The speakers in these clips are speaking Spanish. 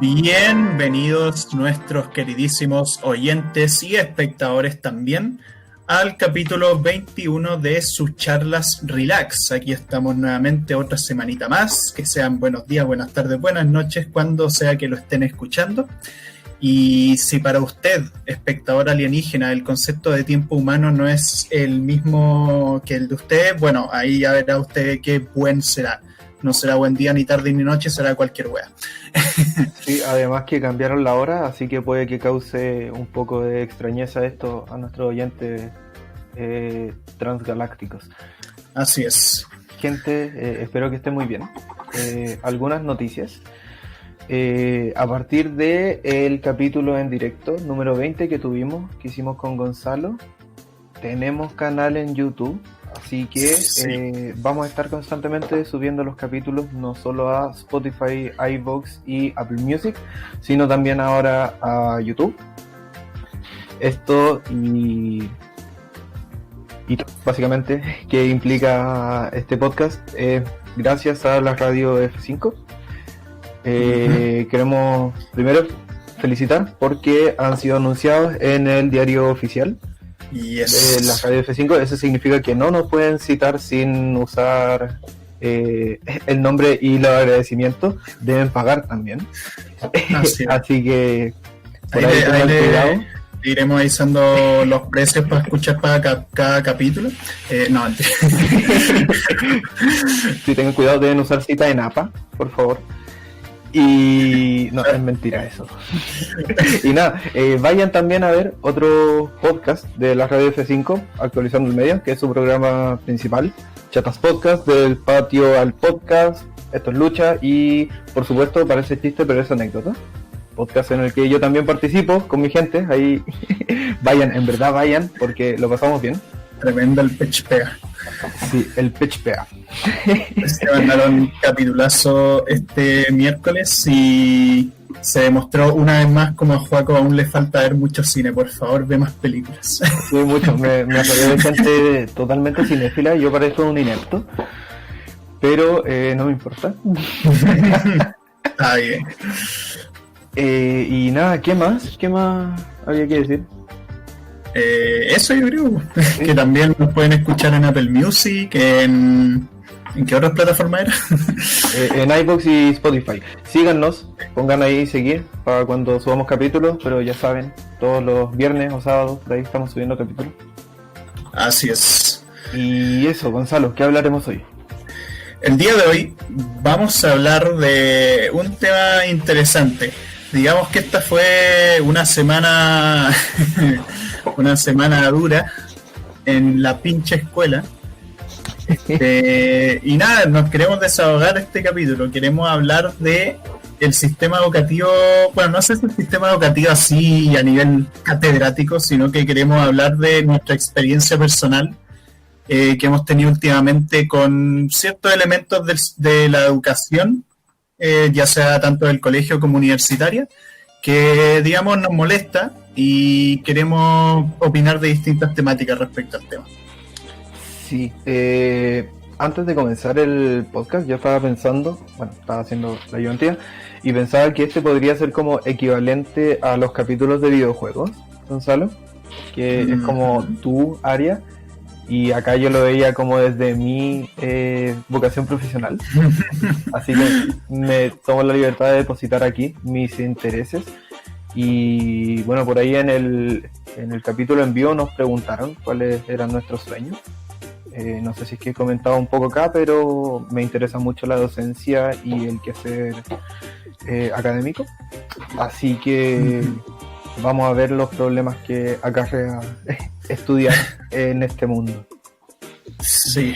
Bienvenidos nuestros queridísimos oyentes y espectadores también al capítulo 21 de sus charlas Relax. Aquí estamos nuevamente otra semanita más. Que sean buenos días, buenas tardes, buenas noches, cuando sea que lo estén escuchando. Y si para usted, espectador alienígena, el concepto de tiempo humano no es el mismo que el de usted, bueno, ahí ya verá usted qué buen será. No será buen día, ni tarde, ni noche, será cualquier wea. Sí, además que cambiaron la hora, así que puede que cause un poco de extrañeza esto a nuestros oyentes transgalácticos. Así es. Gente, espero que esté muy bien. Algunas noticias. A partir de el capítulo en directo número 20 que hicimos con Gonzalo, tenemos canal en YouTube. Así que sí. Vamos a estar constantemente subiendo los capítulos no solo a Spotify, iVoox y Apple Music, sino también ahora a YouTube. Esto y básicamente que implica este podcast gracias a la radio F5. Queremos primero felicitar porque han sido anunciados en el diario oficial. Yes. La radio F5. Eso significa que no nos pueden citar sin usar el nombre y los agradecimientos. Deben pagar también. Así que por ahí cuidado. Iremos avisando los precios para escuchar para cada capítulo. No, si tengan cuidado, deben usar cita en APA, por favor. Y no, es mentira eso. Y nada, vayan también a ver otro podcast de la radio F5, Actualizando el Medio, que es su programa principal, Chatas Podcast, del patio al podcast. Esto es lucha y, por supuesto, parece chiste, pero es anécdota. Podcast en el que yo también participo con mi gente. Ahí vayan, en verdad vayan, porque lo pasamos bien. Tremendo el pitch pega. Sí, el pitch pega. Se mandaron capitulazo este miércoles y se demostró una vez más como a Joaco aún le falta ver mucho cine. Por favor, ve más películas. Sí, mucho. Me apoyé de gente totalmente cinéfila y yo parezco un inepto. Pero no me importa. Está bien. Y nada, ¿qué más? ¿Qué más había que decir? Eso yo creo que también nos pueden escuchar en Apple Music, ¿en qué otras plataformas era? En iVoox y Spotify. Síganos, pongan ahí seguir para cuando subamos capítulos, pero ya saben, todos los viernes o sábados por ahí estamos subiendo capítulos. Así es. Y eso, Gonzalo, ¿qué hablaremos hoy? El día de hoy vamos a hablar de un tema interesante. Digamos que esta fue una semana dura en la pinche escuela. Y nada, nos queremos desahogar este capítulo. Queremos hablar de el sistema educativo, bueno, no sé si el sistema educativo así a nivel catedrático, sino que queremos hablar de nuestra experiencia personal que hemos tenido últimamente con ciertos elementos de la educación, ya sea tanto del colegio como universitaria, que digamos nos molesta y queremos opinar de distintas temáticas respecto al tema. Sí, antes de comenzar el podcast yo estaba pensando, estaba haciendo la ayudantía y pensaba que este podría ser como equivalente a los capítulos de videojuegos, Gonzalo, que es como tu área. Y acá yo lo veía como desde mi vocación profesional. Así que me tomo la libertad de depositar aquí mis intereses. Y bueno, por ahí en el capítulo en vivo nos preguntaron cuáles eran nuestros sueños. No sé si es que he comentado un poco acá, pero me interesa mucho la docencia y el quehacer académico. Así que vamos a ver los problemas que acarrea estudiar en este mundo. Sí.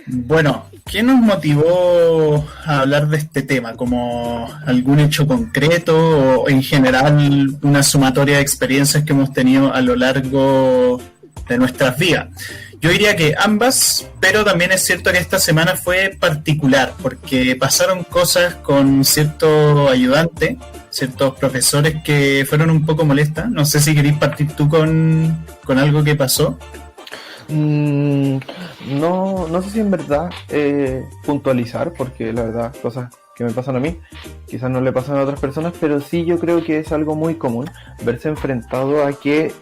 Bueno, ¿qué nos motivó a hablar de este tema? ¿Como algún hecho concreto o en general una sumatoria de experiencias que hemos tenido a lo largo de nuestras vidas? Yo diría que ambas, pero también es cierto que esta semana fue particular porque pasaron cosas con cierto ayudante, ciertos profesores que fueron un poco molestas. No sé si queréis partir tú con algo que pasó. Mm, no, no sé si en verdad puntualizar, porque la verdad, cosas que me pasan a mí, quizás no le pasan a otras personas, pero sí yo creo que es algo muy común verse enfrentado a que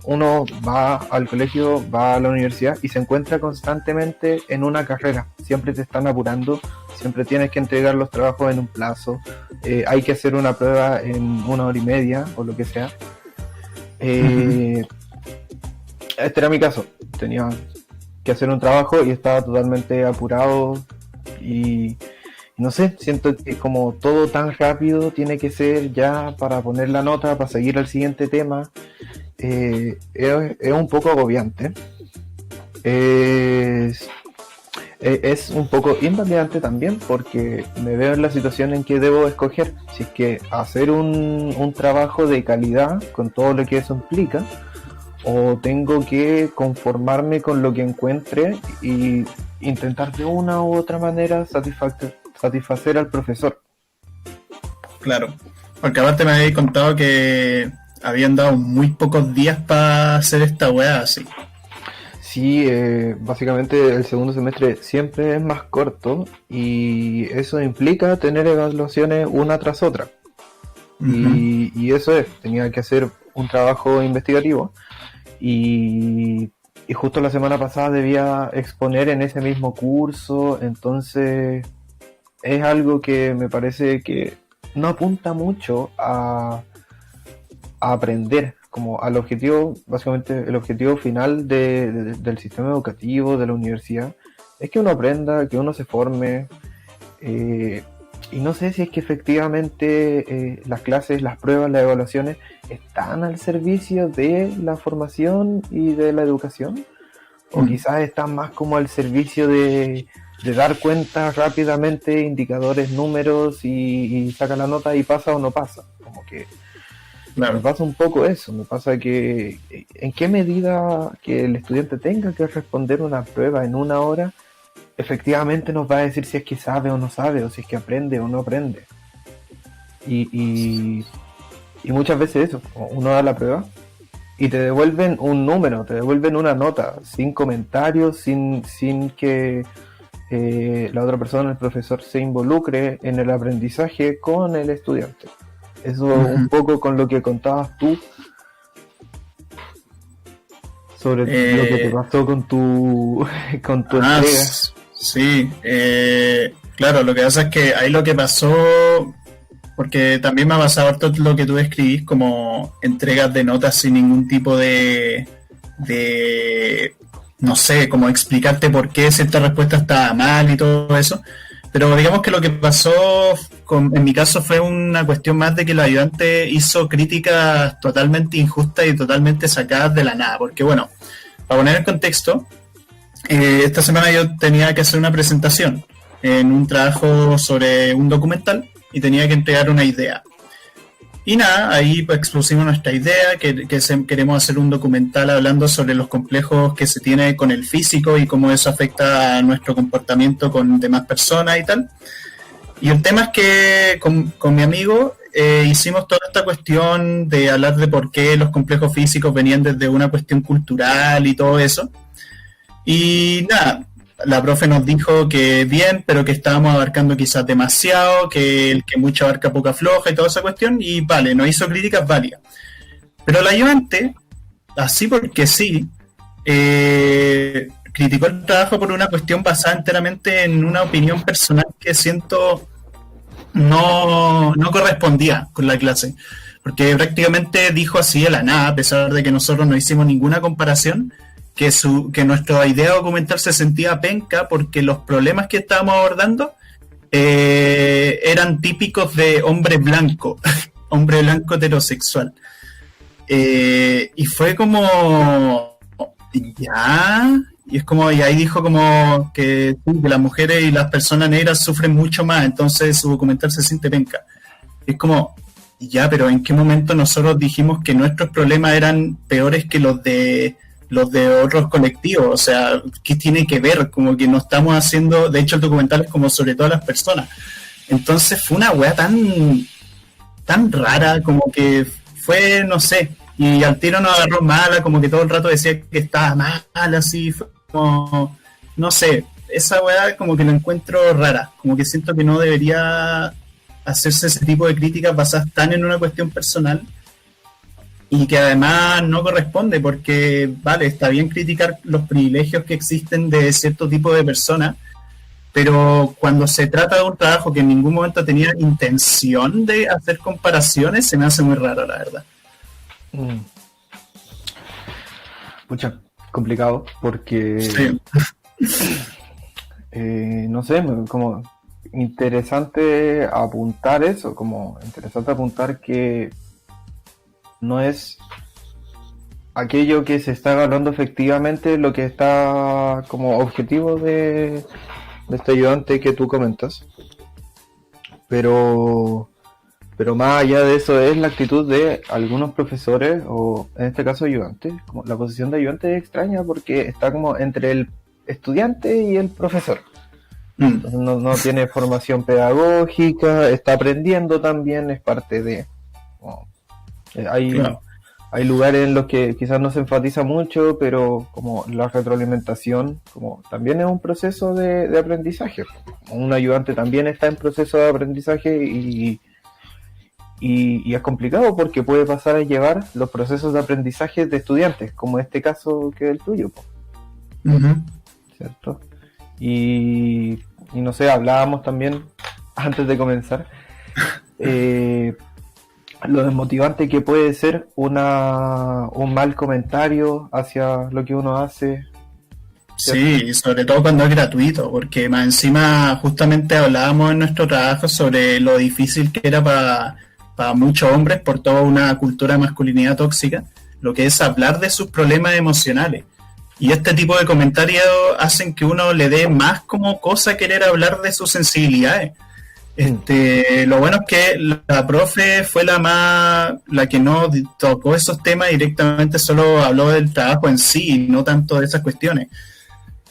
uno va al colegio, va a la universidad y se encuentra constantemente en una carrera. Siempre te están apurando, siempre tienes que entregar los trabajos en un plazo, hay que hacer una prueba en 1 hora y media o lo que sea. Uh-huh. Este era mi caso, tenía que hacer un trabajo y estaba totalmente apurado y no sé, siento que como todo tan rápido tiene que ser ya para poner la nota, para seguir al siguiente tema, es un poco agobiante, es, es un poco invalidante también porque me veo en la situación en que debo escoger si es que hacer un trabajo de calidad con todo lo que eso implica o tengo que conformarme con lo que encuentre y intentar de una u otra manera satisfacer al profesor. Claro, porque aparte me habéis contado que habían dado muy pocos días para hacer esta weá así. Sí, básicamente el segundo semestre siempre es más corto y eso implica tener evaluaciones una tras otra. Uh-huh. Y eso es, tenía que hacer un trabajo investigativo y justo la semana pasada debía exponer en ese mismo curso, entonces es algo que me parece que no apunta mucho a aprender, como al objetivo, básicamente el objetivo final del sistema educativo, de la universidad, es que uno aprenda, que uno se forme, y no sé si es que efectivamente las clases, las pruebas, las evaluaciones están al servicio de la formación y de la educación, o Mm. quizás están más como al servicio de dar cuenta rápidamente, indicadores, números y saca la nota y pasa o no pasa. Como que me Claro, pasa un poco eso, me pasa que en qué medida que el estudiante tenga que responder una prueba en 1 hora, efectivamente nos va a decir si es que sabe o no sabe, o si es que aprende o no aprende. Y, y, y muchas veces eso, uno da la prueba y te devuelven un número, te devuelven una nota, sin comentarios, sin que la otra persona, el profesor, se involucre en el aprendizaje con el estudiante. Eso un uh-huh. poco con lo que contabas tú sobre lo que te eh, pasó con tu entrega. sí, claro, lo que pasa es que ahí lo que pasó, porque también me ha pasado harto lo que tú describís como entregas de notas sin ningún tipo de, no sé, como explicarte por qué cierta respuesta estaba mal y todo eso. Pero digamos que lo que pasó en mi caso fue una cuestión más de que el ayudante hizo críticas totalmente injustas y totalmente sacadas de la nada. Porque bueno, para poner en contexto, esta semana yo tenía que hacer una presentación en un trabajo sobre un documental y tenía que entregar una idea. Y nada, ahí pues, expusimos nuestra idea, queremos hacer un documental hablando sobre los complejos que se tiene con el físico y cómo eso afecta a nuestro comportamiento con demás personas y tal. Y el tema es que con mi amigo hicimos toda esta cuestión de hablar de por qué los complejos físicos venían desde una cuestión cultural y todo eso. Y nada, la profe nos dijo que bien, pero que estábamos abarcando quizás demasiado, que el que mucho abarca poca floja y toda esa cuestión, y vale, nos hizo críticas válidas. Pero la ayudante, así porque sí, criticó el trabajo por una cuestión basada enteramente en una opinión personal que siento no correspondía con la clase. Porque prácticamente dijo así de la nada, a pesar de que nosotros no hicimos ninguna comparación, que nuestra idea documental se sentía penca porque los problemas que estábamos abordando eran típicos de hombre blanco, hombre blanco heterosexual. Y fue como, ya, y es como, y ahí dijo como que, sí, que las mujeres y las personas negras sufren mucho más, entonces su documental se siente penca. Es como, ya, pero ¿en qué momento nosotros dijimos que nuestros problemas eran peores que los de otros colectivos? O sea, ¿qué tiene que ver? Como que no estamos haciendo, de hecho el documental es como sobre todas las personas. Entonces fue una weá tan rara, como que fue, no sé, Y al tiro nos agarró mala, como que todo el rato decía que estaba mal, así, fue como, no sé, esa weá como que la encuentro rara, como que siento que no debería hacerse ese tipo de críticas basadas tan en una cuestión personal y que además no corresponde porque, vale, está bien criticar los privilegios que existen de cierto tipo de personas, pero cuando se trata de un trabajo que en ningún momento tenía intención de hacer comparaciones, se me hace muy raro, la verdad. Mm. Pucha, complicado porque Sí. no sé, como interesante apuntar eso, como interesante apuntar que no es aquello que se está evaluando efectivamente lo que está como objetivo de este ayudante que tú comentas, pero más allá de eso es la actitud de algunos profesores o en este caso ayudantes. Como la posición de ayudante es extraña porque está como entre el estudiante y el profesor. Entonces no tiene formación pedagógica, está aprendiendo también, es parte de... Como, Claro. hay lugares en los que quizás no se enfatiza mucho, pero como la retroalimentación como también es un proceso de aprendizaje. Un ayudante también está en proceso de aprendizaje y es complicado porque puede pasar a llevar los procesos de aprendizaje de estudiantes, como este caso que es el tuyo, po, Ujú. ¿cierto? Y no sé, hablábamos también antes de comenzar lo desmotivante que puede ser un mal comentario hacia lo que uno hace, ¿cierto? Sí, y sobre todo cuando es gratuito, porque más encima justamente hablábamos en nuestro trabajo sobre lo difícil que era para muchos hombres por toda una cultura de masculinidad tóxica, lo que es hablar de sus problemas emocionales. Y este tipo de comentarios hacen que uno le dé más como cosa querer hablar de sus sensibilidades. Lo bueno es que la profe fue la que no tocó esos temas directamente, solo habló del trabajo en sí, no tanto de esas cuestiones.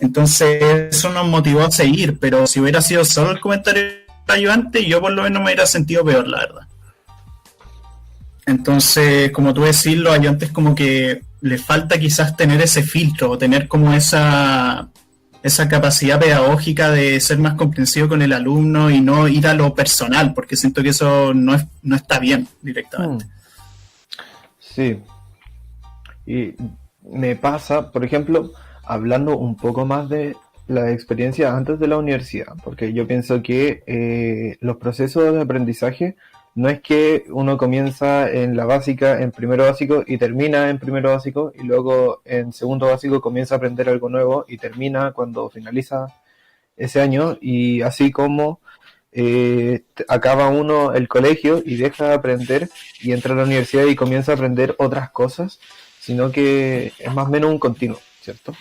Entonces eso nos motivó a seguir, pero si hubiera sido solo el comentario ayudante, yo por lo menos me hubiera sentido peor, la verdad. Entonces, como tú decís, los ayudantes como que les falta quizás tener ese filtro o tener como esa capacidad pedagógica de ser más comprensivo con el alumno y no ir a lo personal, porque siento que eso no está bien directamente. Sí, y me pasa, por ejemplo, hablando un poco más de la experiencia antes de la universidad, porque yo pienso que los procesos de aprendizaje no es que uno comienza en la básica, en primero básico y termina en primero básico y luego en segundo básico comienza a aprender algo nuevo y termina cuando finaliza ese año y así como acaba uno el colegio y deja de aprender y entra a la universidad y comienza a aprender otras cosas, sino que es más o menos un continuo, ¿cierto?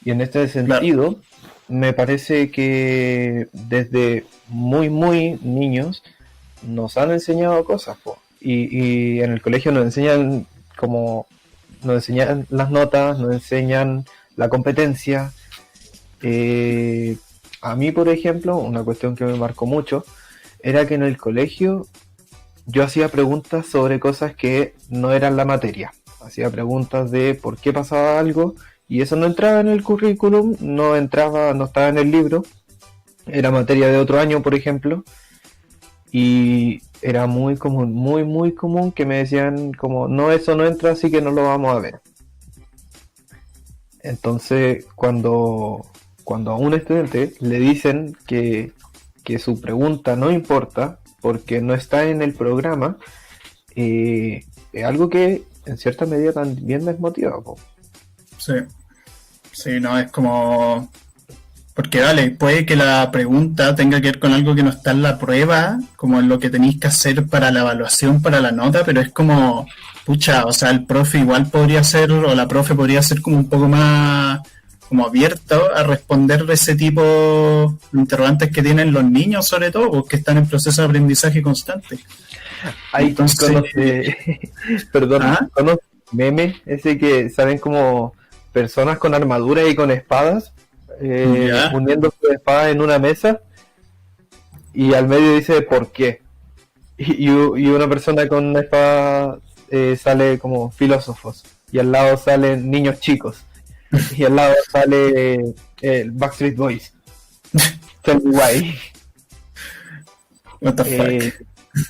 Y en este Claro. sentido, me parece que desde muy niños nos han enseñado cosas, po. Y en el colegio nos enseñan como nos enseñan las notas, nos enseñan la competencia. Eh, a mí, por ejemplo, una cuestión que me marcó mucho era que en el colegio yo hacía preguntas sobre cosas que no eran la materia. Hacía preguntas de por qué pasaba algo y eso no entraba en el currículum, no entraba, no estaba en el libro. Era materia de otro año, por ejemplo, y era muy común, muy común que me decían como, no, eso no entra, así que no lo vamos a ver. Entonces, cuando a un estudiante le dicen que su pregunta no importa porque no está en el programa, es algo que en cierta medida también desmotiva, po. Sí, sí, no, es como... Porque vale, puede que la pregunta tenga que ver con algo que no está en la prueba, como en lo que tenéis que hacer para la evaluación, para la nota, pero es como, pucha, o sea, el profe igual podría ser, o la profe podría ser como un poco más como abierto a responder de ese tipo de interrogantes que tienen los niños, sobre todo, porque están en proceso de aprendizaje constante. Hay Entonces, conoce, perdón, ¿ah? conoce meme ese que salen como personas con armadura y con espadas Ya, uniendo sus espadas en una mesa y al medio dice ¿por qué? Y una persona con una espada sale como filósofos, y al lado salen niños chicos, y al lado sale Backstreet Boys. Sale guay. What the fuck.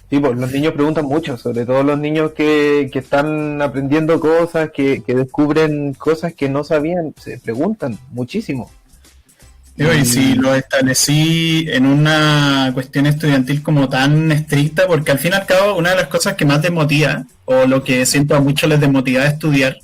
Sí, pues los niños preguntan mucho, sobre todo los niños que están aprendiendo cosas, que descubren cosas que no sabían, se preguntan muchísimo. Y si lo establecí en una cuestión estudiantil como tan estricta, porque al fin y al cabo una de las cosas que más desmotiva, o lo que siento a muchos les desmotiva a estudiar,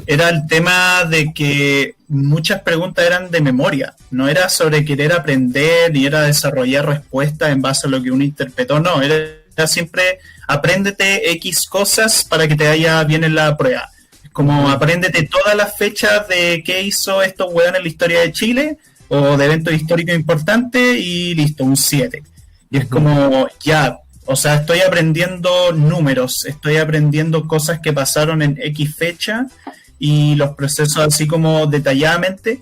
era el tema de que muchas preguntas eran de memoria, no era sobre querer aprender ni era desarrollar respuestas en base a lo que uno interpretó, no, era siempre apréndete X cosas para que te vaya bien en la prueba. Es como apréndete todas las fechas de qué hizo estos weones en la historia de Chile o de eventos históricos importantes y listo, un 7. Y es como, ya, o sea, estoy aprendiendo números, estoy aprendiendo cosas que pasaron en X fecha y los procesos así como detalladamente,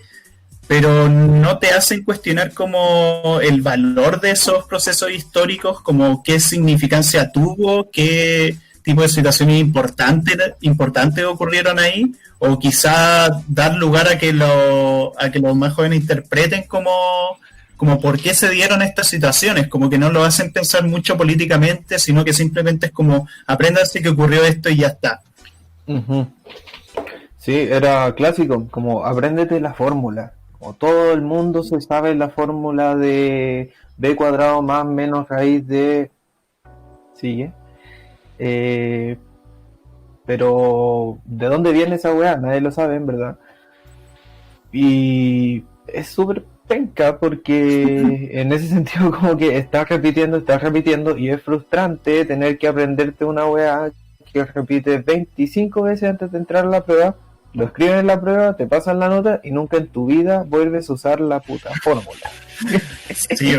pero no te hacen cuestionar como el valor de esos procesos históricos, como qué significancia tuvo, qué tipo de situaciones importantes ocurrieron ahí, o quizá dar lugar a que los más jóvenes interpreten como por qué se dieron estas situaciones, como que no lo hacen pensar mucho políticamente, sino que simplemente es como apréndanse que ocurrió esto y ya está. Uh-huh. Sí, era clásico, como apréndete la fórmula. O todo el mundo se sabe la fórmula de b cuadrado más menos raíz de... Sigue. Pero ¿de dónde viene esa weá? Nadie lo sabe, en verdad. Y es súper penca porque en ese sentido como que estás repitiendo y es frustrante tener que aprenderte una weá que repites 25 veces antes de entrar a la prueba, lo escribes en la prueba, te pasan la nota y nunca en tu vida vuelves a usar la puta fórmula. Sí,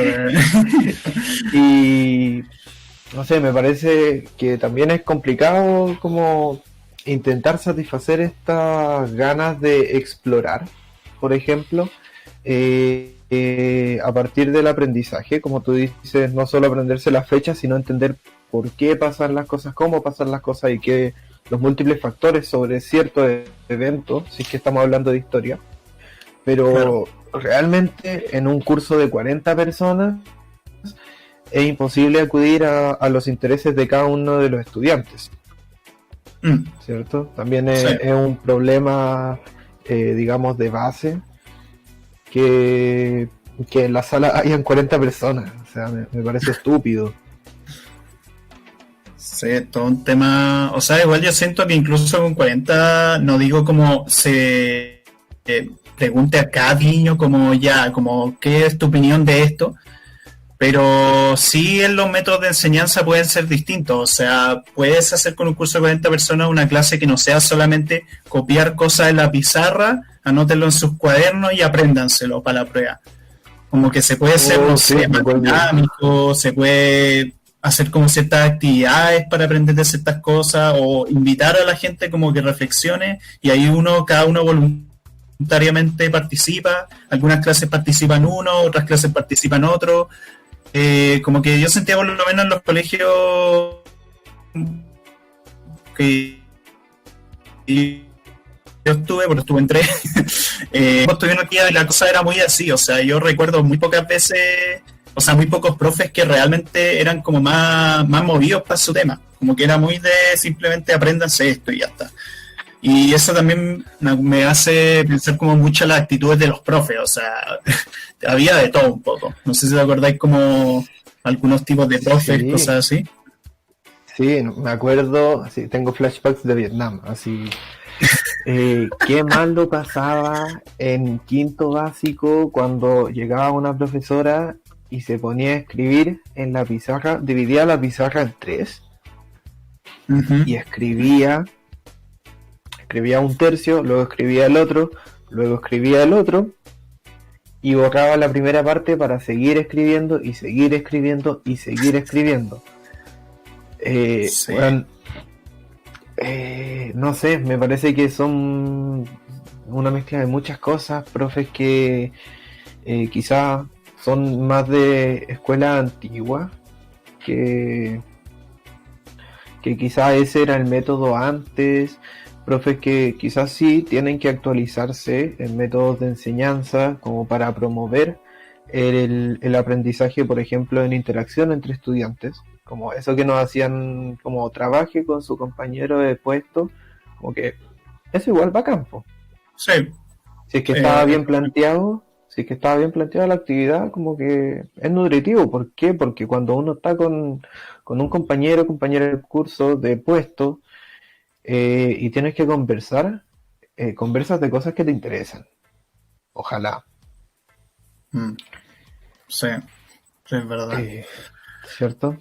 y no sé, me parece que también es complicado como intentar satisfacer estas ganas de explorar, por ejemplo, a partir del aprendizaje, como tú dices, no solo aprenderse las fechas, sino entender por qué pasan las cosas, cómo pasan las cosas y que los múltiples factores sobre cierto evento, si es que estamos hablando de historia. Pero claro, realmente en un curso de 40 personas es imposible acudir a los intereses de cada uno de los estudiantes, ¿cierto? También es un problema, digamos, de base que en la sala hayan 40 personas, o sea, me parece estúpido. Sí, todo un tema, o sea, igual yo siento que incluso con 40, no digo como se pregunte a cada niño como ya, como qué es tu opinión de esto, pero sí en los métodos de enseñanza pueden ser distintos, o sea, puedes hacer con un curso de 40 personas una clase que no sea solamente copiar cosas en la pizarra, anótenlo en sus cuadernos y apréndanselo para la prueba. Como que se puede ser, no sé, más dinámico, se puede hacer como ciertas actividades para aprender de ciertas cosas o invitar a la gente como que reflexione y ahí cada uno voluntariamente participa, algunas clases participan uno, otras clases participan otro, como que yo sentía por lo menos en los colegios que yo estuve en 3 estuvieron aquí y la cosa era muy así, o sea, yo recuerdo muy pocas veces, o sea, muy pocos profes que realmente eran como más movidos para su tema, como que era muy de simplemente apréndanse esto y ya está. Y eso también me hace pensar como mucho las actitudes de los profes, o sea, había de todo un poco. No sé si te acordáis como algunos tipos de profes, sí, cosas así. Sí, me acuerdo, sí, tengo flashbacks de Vietnam, así. Qué mal lo pasaba en quinto básico cuando llegaba una profesora y se ponía a escribir en la pizarra, dividía la pizarra en 3 y escribía un tercio, luego escribía el otro, luego escribía el otro y borraba la primera parte para seguir escribiendo y seguir escribiendo y seguir escribiendo. Sí. Bueno, no sé, me parece que son una mezcla de muchas cosas, profes que quizá son más de escuela antigua, que que quizás ese era el método antes, profes que quizás sí tienen que actualizarse en métodos de enseñanza como para promover el aprendizaje, por ejemplo, en interacción entre estudiantes, como eso que nos hacían como trabaje con su compañero de puesto, como que eso igual va a campo. Sí. Si es que estaba bien planteado, si es que estaba bien planteada la actividad, como que es nutritivo. ¿Por qué? Porque cuando uno está con un compañero del curso de puesto y tienes que conversar, conversas de cosas que te interesan. Ojalá. Sí, es verdad. ¿Cierto?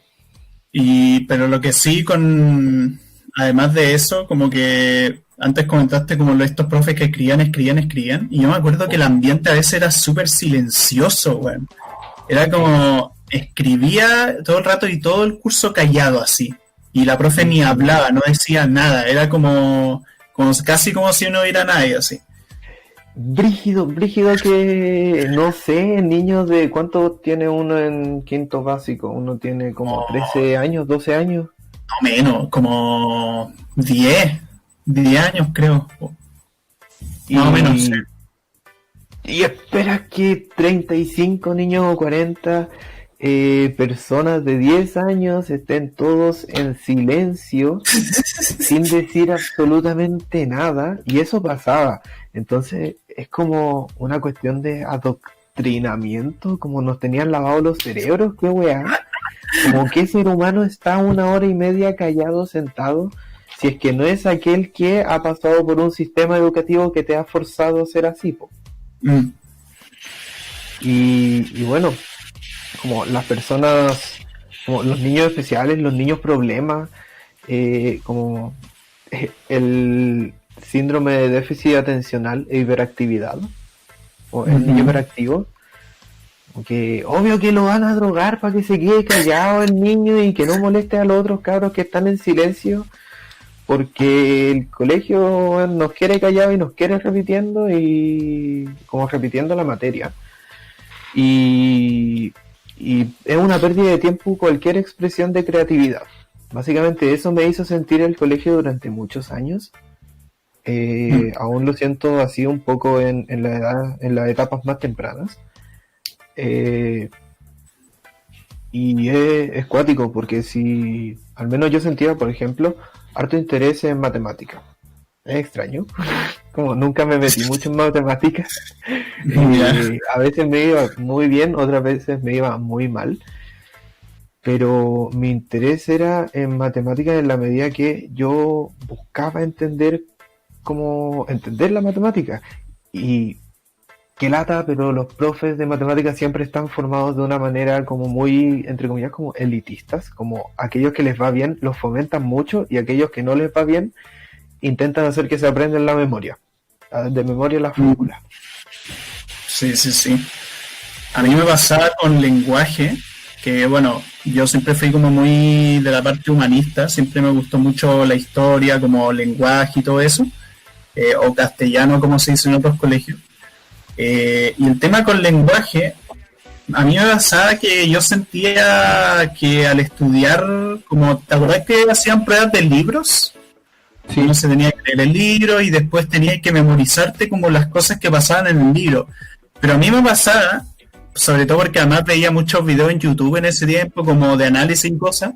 Pero lo que sí además de eso, como que antes comentaste como estos profes que escribían, y yo me acuerdo que el ambiente a veces era súper silencioso, weón. Era como, escribía todo el rato y todo el curso callado así, y la profe ni hablaba, no decía nada, era como casi como si no hubiera nadie así. Brígido que, no sé, niños de cuánto tiene uno en quinto básico, uno tiene como 13 años, 12 años. No menos, como 10 años creo. Más o menos. Sí. Y esperas que 35 niños o 40 personas de 10 años estén todos en silencio, sin decir absolutamente nada, y eso pasaba. Entonces es como una cuestión de adoctrinamiento, como nos tenían lavados los cerebros, qué weá. Como que ser humano está 1 hora y media callado, sentado, si es que no es aquel que ha pasado por un sistema educativo que te ha forzado a ser así, po. Y bueno, como las personas, como los niños especiales, los niños problemas, como el síndrome de déficit atencional e hiperactividad, o el niño hiperactivo, que obvio que lo van a drogar para que se quede callado el niño y que no moleste a los otros cabros que están en silencio, porque el colegio nos quiere callado y nos quiere repitiendo y como repitiendo la materia. Y es una pérdida de tiempo cualquier expresión de creatividad. Básicamente eso me hizo sentir el colegio durante muchos años. Aún lo siento así un poco en las etapas más tempranas. Y es cuático porque si al menos yo sentía, por ejemplo, harto interés en matemáticas. Es extraño, como nunca me metí mucho en matemáticas. A veces me iba muy bien, otras veces me iba muy mal, pero mi interés era en matemáticas en la medida que yo buscaba entender la matemática. Y qué lata, pero los profes de matemáticas siempre están formados de una manera como muy, entre comillas, como elitistas, como aquellos que les va bien los fomentan mucho y aquellos que no les va bien intentan hacer que se aprendan la memoria, de memoria la fórmula. Sí. A mí me pasaba con lenguaje, que bueno, yo siempre fui como muy de la parte humanista, siempre me gustó mucho la historia, como lenguaje y todo eso, o castellano como se dice en otros colegios. Y el tema con lenguaje, a mí me pasaba que yo sentía que al estudiar, como, ¿te acordás que hacían pruebas de libros? Sí. Uno se tenía que leer el libro y después tenía que memorizarte como las cosas que pasaban en el libro. Pero a mí me pasaba, sobre todo porque además veía muchos videos en YouTube en ese tiempo, como de análisis y cosas,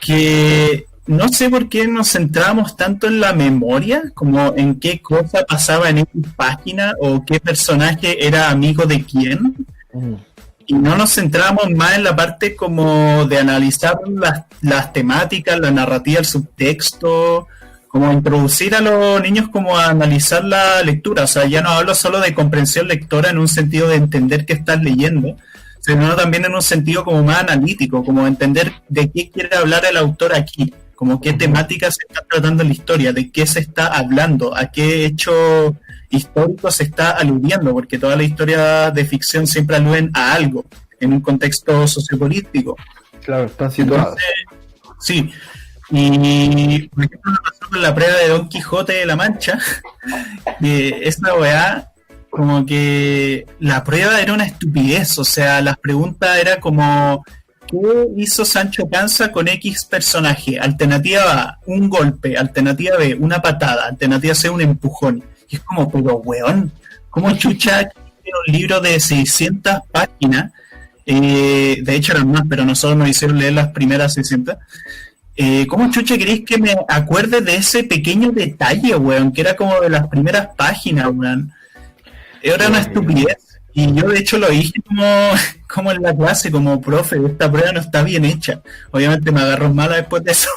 que no sé por qué nos centrábamos tanto en la memoria, como en qué cosa pasaba en esa página o qué personaje era amigo de quién. Y no nos centrábamos más en la parte como de analizar las temáticas, la narrativa, el subtexto, como introducir a los niños como a analizar la lectura. O sea, ya no hablo solo de comprensión lectora en un sentido de entender qué estás leyendo, sino también en un sentido como más analítico, como entender de qué quiere hablar el autor aquí, como qué temática se está tratando en la historia, de qué se está hablando, a qué hecho histórico se está aludiendo, porque todas las historias de ficción siempre aluden a algo, en un contexto sociopolítico. Claro, están situadas. Sí, y por ejemplo me pasó con la prueba de Don Quijote de la Mancha, que esta weá, como que la prueba era una estupidez, o sea, las preguntas era como ¿qué hizo Sancho Panza con X personaje? Alternativa A, un golpe. Alternativa B, una patada. Alternativa C, un empujón. Y es como, pero weón, ¿cómo chucha tiene un libro de 600 páginas? De hecho eran más, pero nosotros nos hicieron leer las primeras 600. ¿Cómo chucha queréis que me acuerde de ese pequeño detalle, weón? Que era como de las primeras páginas, weón. Era una estupidez. Y yo de hecho lo dije como en la clase, como profe, esta prueba no está bien hecha. Obviamente me agarró mala después de eso.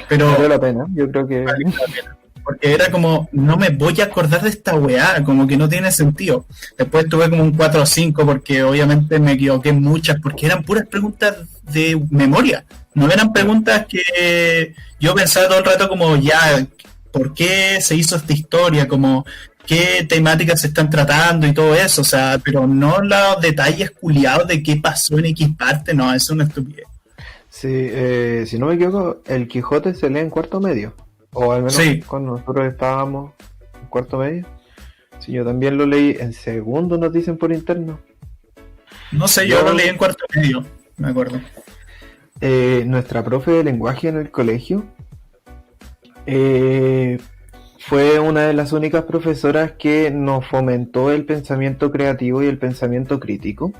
Pero valió la pena, yo creo que... valió la pena. Porque era como, no me voy a acordar de esta weá, como que no tiene sentido. Después tuve como un 4 o 5 porque obviamente me equivoqué en muchas, porque eran puras preguntas de memoria. No eran preguntas que yo pensaba todo el rato como, ya, ¿por qué se hizo esta historia? Como, ¿qué temáticas se están tratando y todo eso? O sea, pero no los detalles culiados de qué pasó en X parte, no, eso es una estupidez. Sí, si no me equivoco, el Quijote se lee en cuarto medio. O al menos Sí. cuando nosotros estábamos en cuarto medio. Sí, yo también lo leí en segundo, nos dicen por interno. No sé, yo lo leí en cuarto medio, me acuerdo. Nuestra profe de lenguaje en el colegio fue una de las únicas profesoras que nos fomentó el pensamiento creativo y el pensamiento crítico.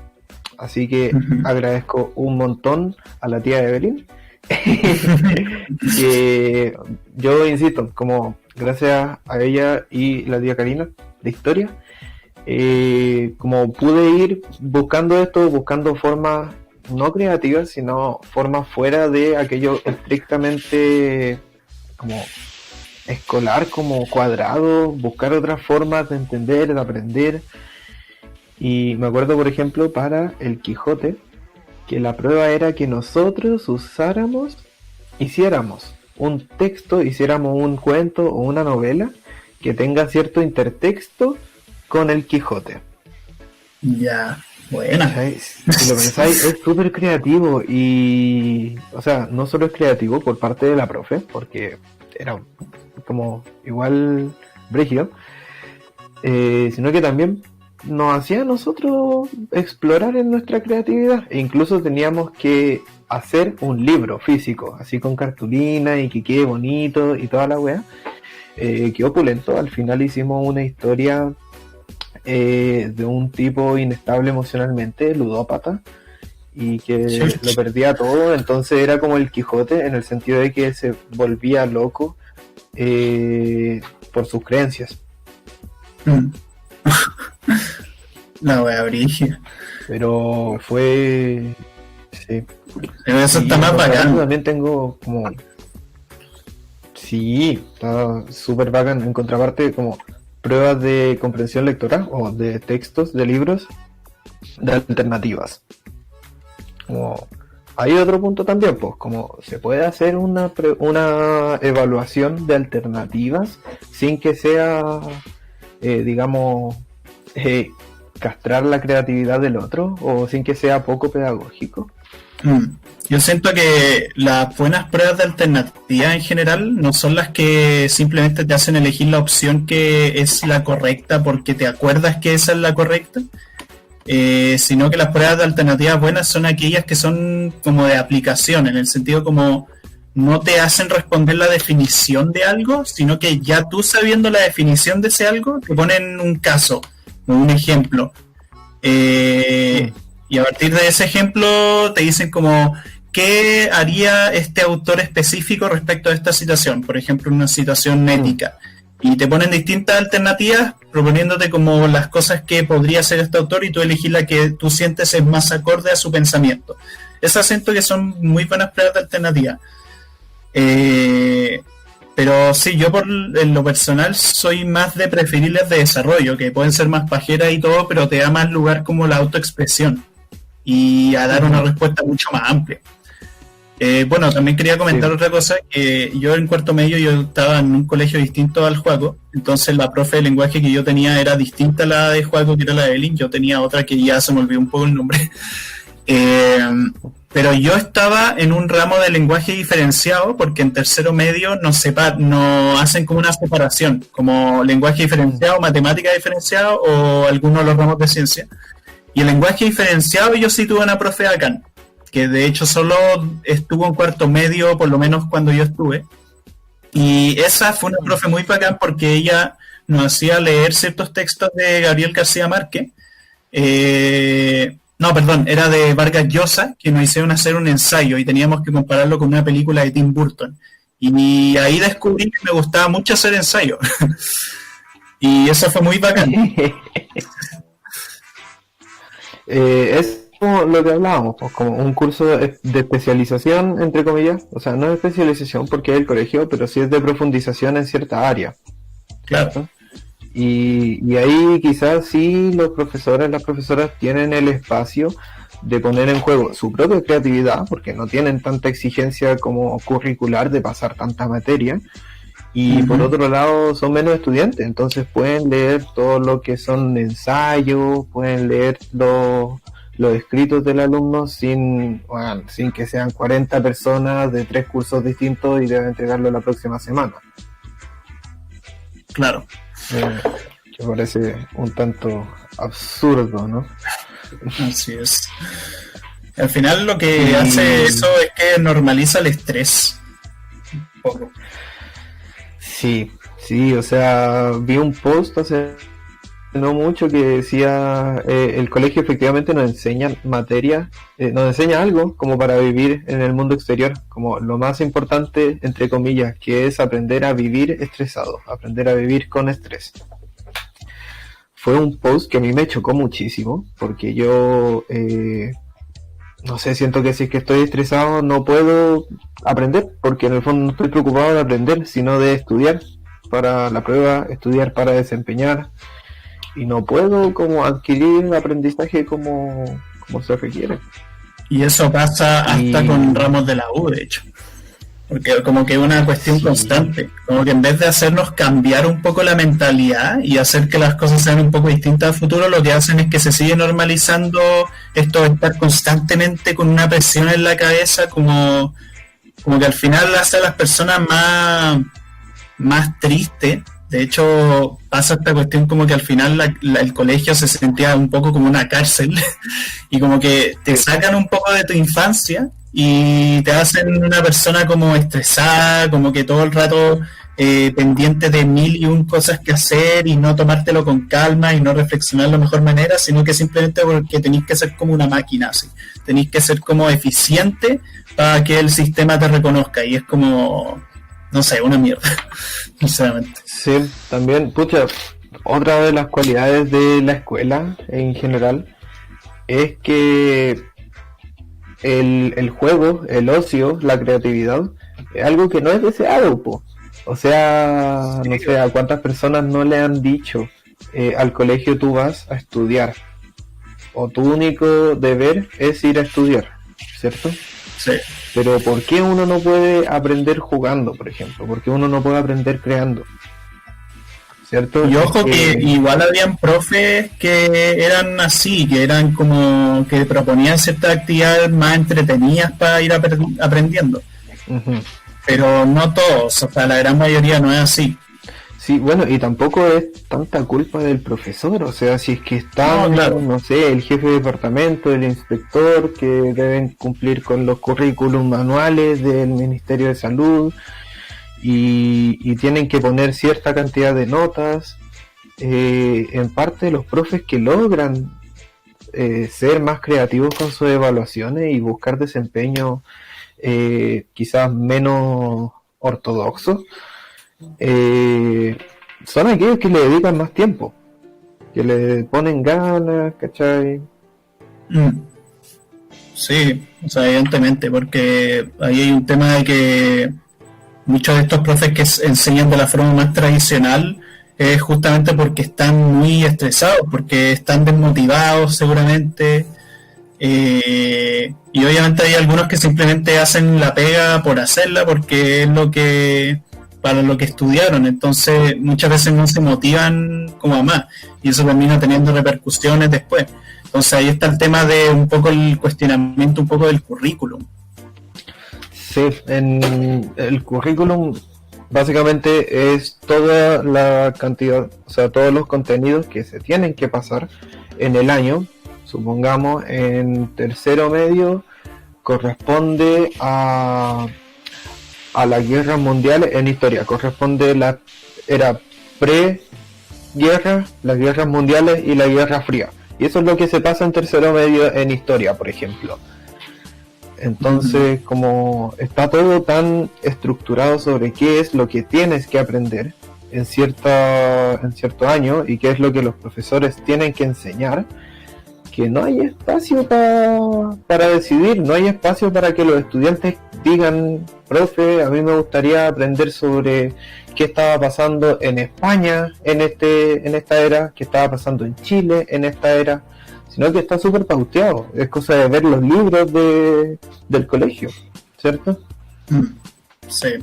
Así que agradezco un montón a la tía Evelyn. Que yo insisto, como gracias a ella y la tía Karina de historia, como pude ir buscando esto, buscando formas no creativas, sino formas fuera de aquello estrictamente como escolar, como cuadrado, buscar otras formas de entender, de aprender. Y me acuerdo, por ejemplo, para el Quijote, que la prueba era que nosotros hiciéramos un texto, hiciéramos un cuento o una novela que tenga cierto intertexto con el Quijote. Ya, buena. Si lo pensáis, es súper creativo y, o sea, no solo es creativo por parte de la profe, porque era como igual brígido, sino que también nos hacía a nosotros explorar en nuestra creatividad. E incluso teníamos que hacer un libro físico, así con cartulina y que quede bonito y toda la wea. Quedó opulento. Al final hicimos una historia de un tipo inestable emocionalmente, ludópata, y que lo perdía todo. Entonces era como el Quijote en el sentido de que se volvía loco por sus creencias. La wea brígida. Pero fue... Sí. Pero eso está más bacán. También tengo como... Sí, está súper bacán. En contraparte, como pruebas de comprensión lectora o de textos, de libros, de alternativas. Como... Hay otro punto también, pues, como se puede hacer una evaluación de alternativas sin que sea, digamos, castrar la creatividad del otro o sin que sea poco pedagógico. Yo siento que las buenas pruebas de alternativa en general no son las que simplemente te hacen elegir la opción que es la correcta porque te acuerdas que esa es la correcta, sino que las pruebas de alternativas buenas son aquellas que son como de aplicación, en el sentido como no te hacen responder la definición de algo, sino que ya tú sabiendo la definición de ese algo te ponen un caso, un ejemplo. Y a partir de ese ejemplo te dicen como ¿qué haría este autor específico respecto a esta situación? Por ejemplo, una situación ética. Y te ponen distintas alternativas proponiéndote como las cosas que podría hacer este autor y tú elegís la que tú sientes es más acorde a su pensamiento. Esas siento que son muy buenas pruebas de alternativa. Pero sí, yo en lo personal soy más de preferirles de desarrollo, que pueden ser más pajeras y todo, pero te da más lugar como la autoexpresión y a dar una respuesta mucho más amplia. Bueno, también quería comentar otra cosa, que yo en cuarto medio yo estaba en un colegio distinto al Juaco, entonces la profe de lenguaje que yo tenía era distinta a la de Juaco, que era la de Evelyn, yo tenía otra que ya se me olvidó un poco el nombre. Pero yo estaba en un ramo de lenguaje diferenciado porque en tercero medio no hacen como una separación, como lenguaje diferenciado, matemática diferenciado o algunos de los ramos de ciencia. Y el lenguaje diferenciado yo sí tuve una profe bacán. que de hecho solo estuvo en cuarto medio, por lo menos cuando yo estuve. Y esa fue una profe muy bacán porque ella nos hacía leer ciertos textos de Gabriel García Márquez. No, perdón, era de Vargas Llosa, que nos hicieron hacer un ensayo y teníamos que compararlo con una película de Tim Burton. Y ahí descubrí que me gustaba mucho hacer ensayos. Y eso fue muy bacán. Es como lo que hablábamos, pues, como un curso de especialización, entre comillas. O sea, no es especialización porque es el colegio, pero sí es de profundización en cierta área. Claro. ¿Cierto? Y ahí quizás sí los profesores, las profesoras tienen el espacio de poner en juego su propia creatividad, porque no tienen tanta exigencia como curricular de pasar tanta materia. Y por otro lado son menos estudiantes, entonces pueden leer todo lo que son ensayos, pueden leer los escritos del alumno sin que sean 40 personas de 3 cursos distintos y deben entregarlo la próxima semana. Claro. Que parece un tanto absurdo, ¿no? Así es. Al final lo que hace eso es que normaliza el estrés. Un poco. Sí, o sea, vi un post hace no mucho que decía el colegio efectivamente nos enseña materia, nos enseña algo como para vivir en el mundo exterior, como lo más importante, entre comillas, que es aprender a vivir estresado, aprender a vivir con estrés. Fue un post que a mí me chocó muchísimo, porque yo, no sé, siento que si es que estoy estresado no puedo aprender, porque en el fondo no estoy preocupado de aprender, sino de estudiar para la prueba, estudiar para desempeñar, y no puedo como adquirir el aprendizaje como se requiere. Y eso pasa hasta con ramos de la U, de hecho. Porque como que es una cuestión constante. Como que en vez de hacernos cambiar un poco la mentalidad y hacer que las cosas sean un poco distintas al futuro, lo que hacen es que se sigue normalizando esto de estar constantemente con una presión en la cabeza, como que al final hace a las personas más tristes. De hecho, pasa esta cuestión como que al final el colegio se sentía un poco como una cárcel y como que te sacan un poco de tu infancia y te hacen una persona como estresada, como que todo el rato pendiente de 1001 cosas que hacer y no tomártelo con calma y no reflexionar de la mejor manera, sino que simplemente porque tenéis que ser como una máquina, así. Tenéis que ser como eficiente para que el sistema te reconozca y es como, no sé, una mierda, sinceramente. Sí, también, pucha, otra de las cualidades de la escuela en general es que el juego, el ocio, la creatividad, es algo que no es deseado, po. O sea, no sé a cuántas personas no le han dicho al colegio tú vas a estudiar, o tu único deber es ir a estudiar, ¿cierto? Sí. Pero ¿por qué uno no puede aprender jugando, por ejemplo? ¿Por qué uno no puede aprender creando? ¿Cierto? Y ojo que igual habían profes que eran así, que eran como que proponían ciertas actividades más entretenidas para ir aprendiendo. Uh-huh. Pero no todos, o sea, la gran mayoría no es así. Sí, bueno, y tampoco es tanta culpa del profesor, o sea, si es que está, no sé, el jefe de departamento, el inspector, que deben cumplir con los currículum anuales del Ministerio de Salud, y tienen que poner cierta cantidad de notas, en parte los profes que logran ser más creativos con sus evaluaciones y buscar desempeño quizás menos ortodoxos, son aquellos que le dedican más tiempo, que le ponen ganas, ¿cachai? Sí, o sea, evidentemente, porque ahí hay un tema de que muchos de estos profes que enseñan de la forma más tradicional es justamente porque están muy estresados, porque están desmotivados seguramente, y obviamente hay algunos que simplemente hacen la pega por hacerla porque es lo que para lo que estudiaron, entonces muchas veces no se motivan como a más y eso termina teniendo repercusiones después. Entonces ahí está el tema de un poco el cuestionamiento un poco del currículum. Sí, en el currículum básicamente es toda la cantidad, o sea, todos los contenidos que se tienen que pasar en el año, supongamos en tercero medio corresponde a las guerras mundiales en historia, corresponde era pre-guerra, las guerras mundiales y la Guerra Fría. Y eso es lo que se pasa en tercero medio en historia, por ejemplo. Entonces, como está todo tan estructurado sobre qué es lo que tienes que aprender en cierto año y qué es lo que los profesores tienen que enseñar, que no hay espacio para decidir, no hay espacio para que los estudiantes digan, profe, a mí me gustaría aprender sobre qué estaba pasando en España en esta era, qué estaba pasando en Chile en esta era, sino que está súper pauteado, es cosa de ver los libros del colegio, ¿cierto? Sí.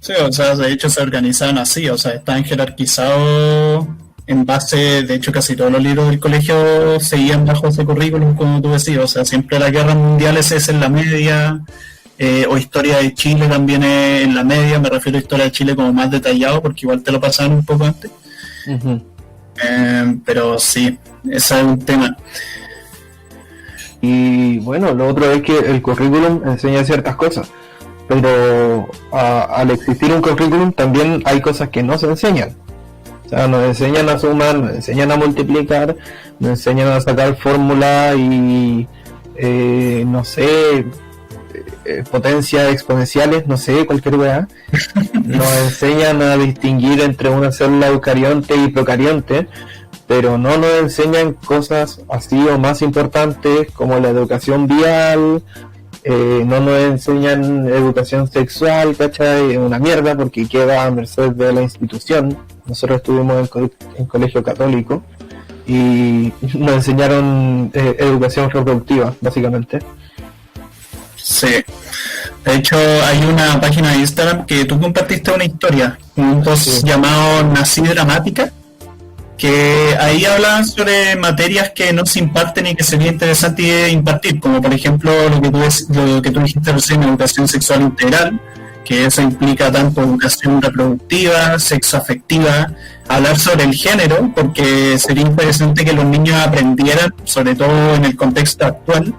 Sí, o sea, de hecho se organizan así, o sea, están jerarquizados en base, de hecho casi todos los libros del colegio seguían bajo ese currículum, como tú decías, o sea, siempre las guerras mundiales es en la media, o historia de Chile también es en la media, me refiero a historia de Chile como más detallado, porque igual te lo pasaban un poco antes. Uh-huh. Pero sí, ese es un tema. Y bueno, lo otro es que el currículum enseña ciertas cosas, pero al existir un currículum también hay cosas que no se enseñan. O sea, nos enseñan a sumar, nos enseñan a multiplicar, nos enseñan a sacar fórmulas y no sé, potencias exponenciales, no sé, cualquier weá. Nos enseñan a distinguir entre una célula eucarionte y procarionte, pero no nos enseñan cosas así o más importantes como la educación vial. No nos enseñan educación sexual, ¿cachai? Es una mierda porque queda a merced de la institución. Nosotros estuvimos en colegio católico y nos enseñaron educación reproductiva, básicamente. Sí. De hecho, hay una página de Instagram que tú compartiste una historia, un post llamado Nací Dramática, que ahí hablan sobre materias que no se imparten y que sería interesante impartir, como por ejemplo lo que tú dijiste recién, educación sexual integral, que eso implica tanto educación reproductiva, sexoafectiva, hablar sobre el género, porque sería interesante que los niños aprendieran, sobre todo en el contexto actual,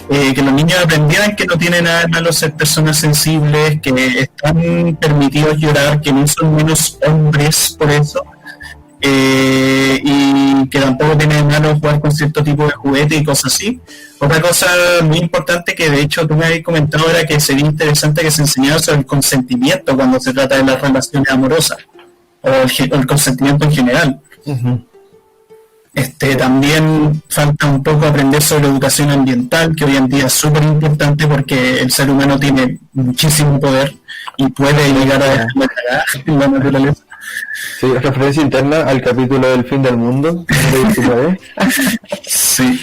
que los niños aprendieran que no tiene nada de malo ser personas sensibles, que están permitidos llorar, que no son menos hombres por eso, y que tampoco tiene de malo jugar con cierto tipo de juguete y cosas así. Otra cosa muy importante que de hecho tú me habías comentado era que sería interesante que se enseñara sobre el consentimiento cuando se trata de las relaciones amorosas o el consentimiento en general. Uh-huh. También falta un poco aprender sobre educación ambiental, que hoy en día es súper importante porque el ser humano tiene muchísimo poder y puede llegar a dejar la cagada en la naturaleza. Sí, referencia interna al capítulo del fin del mundo. Sí.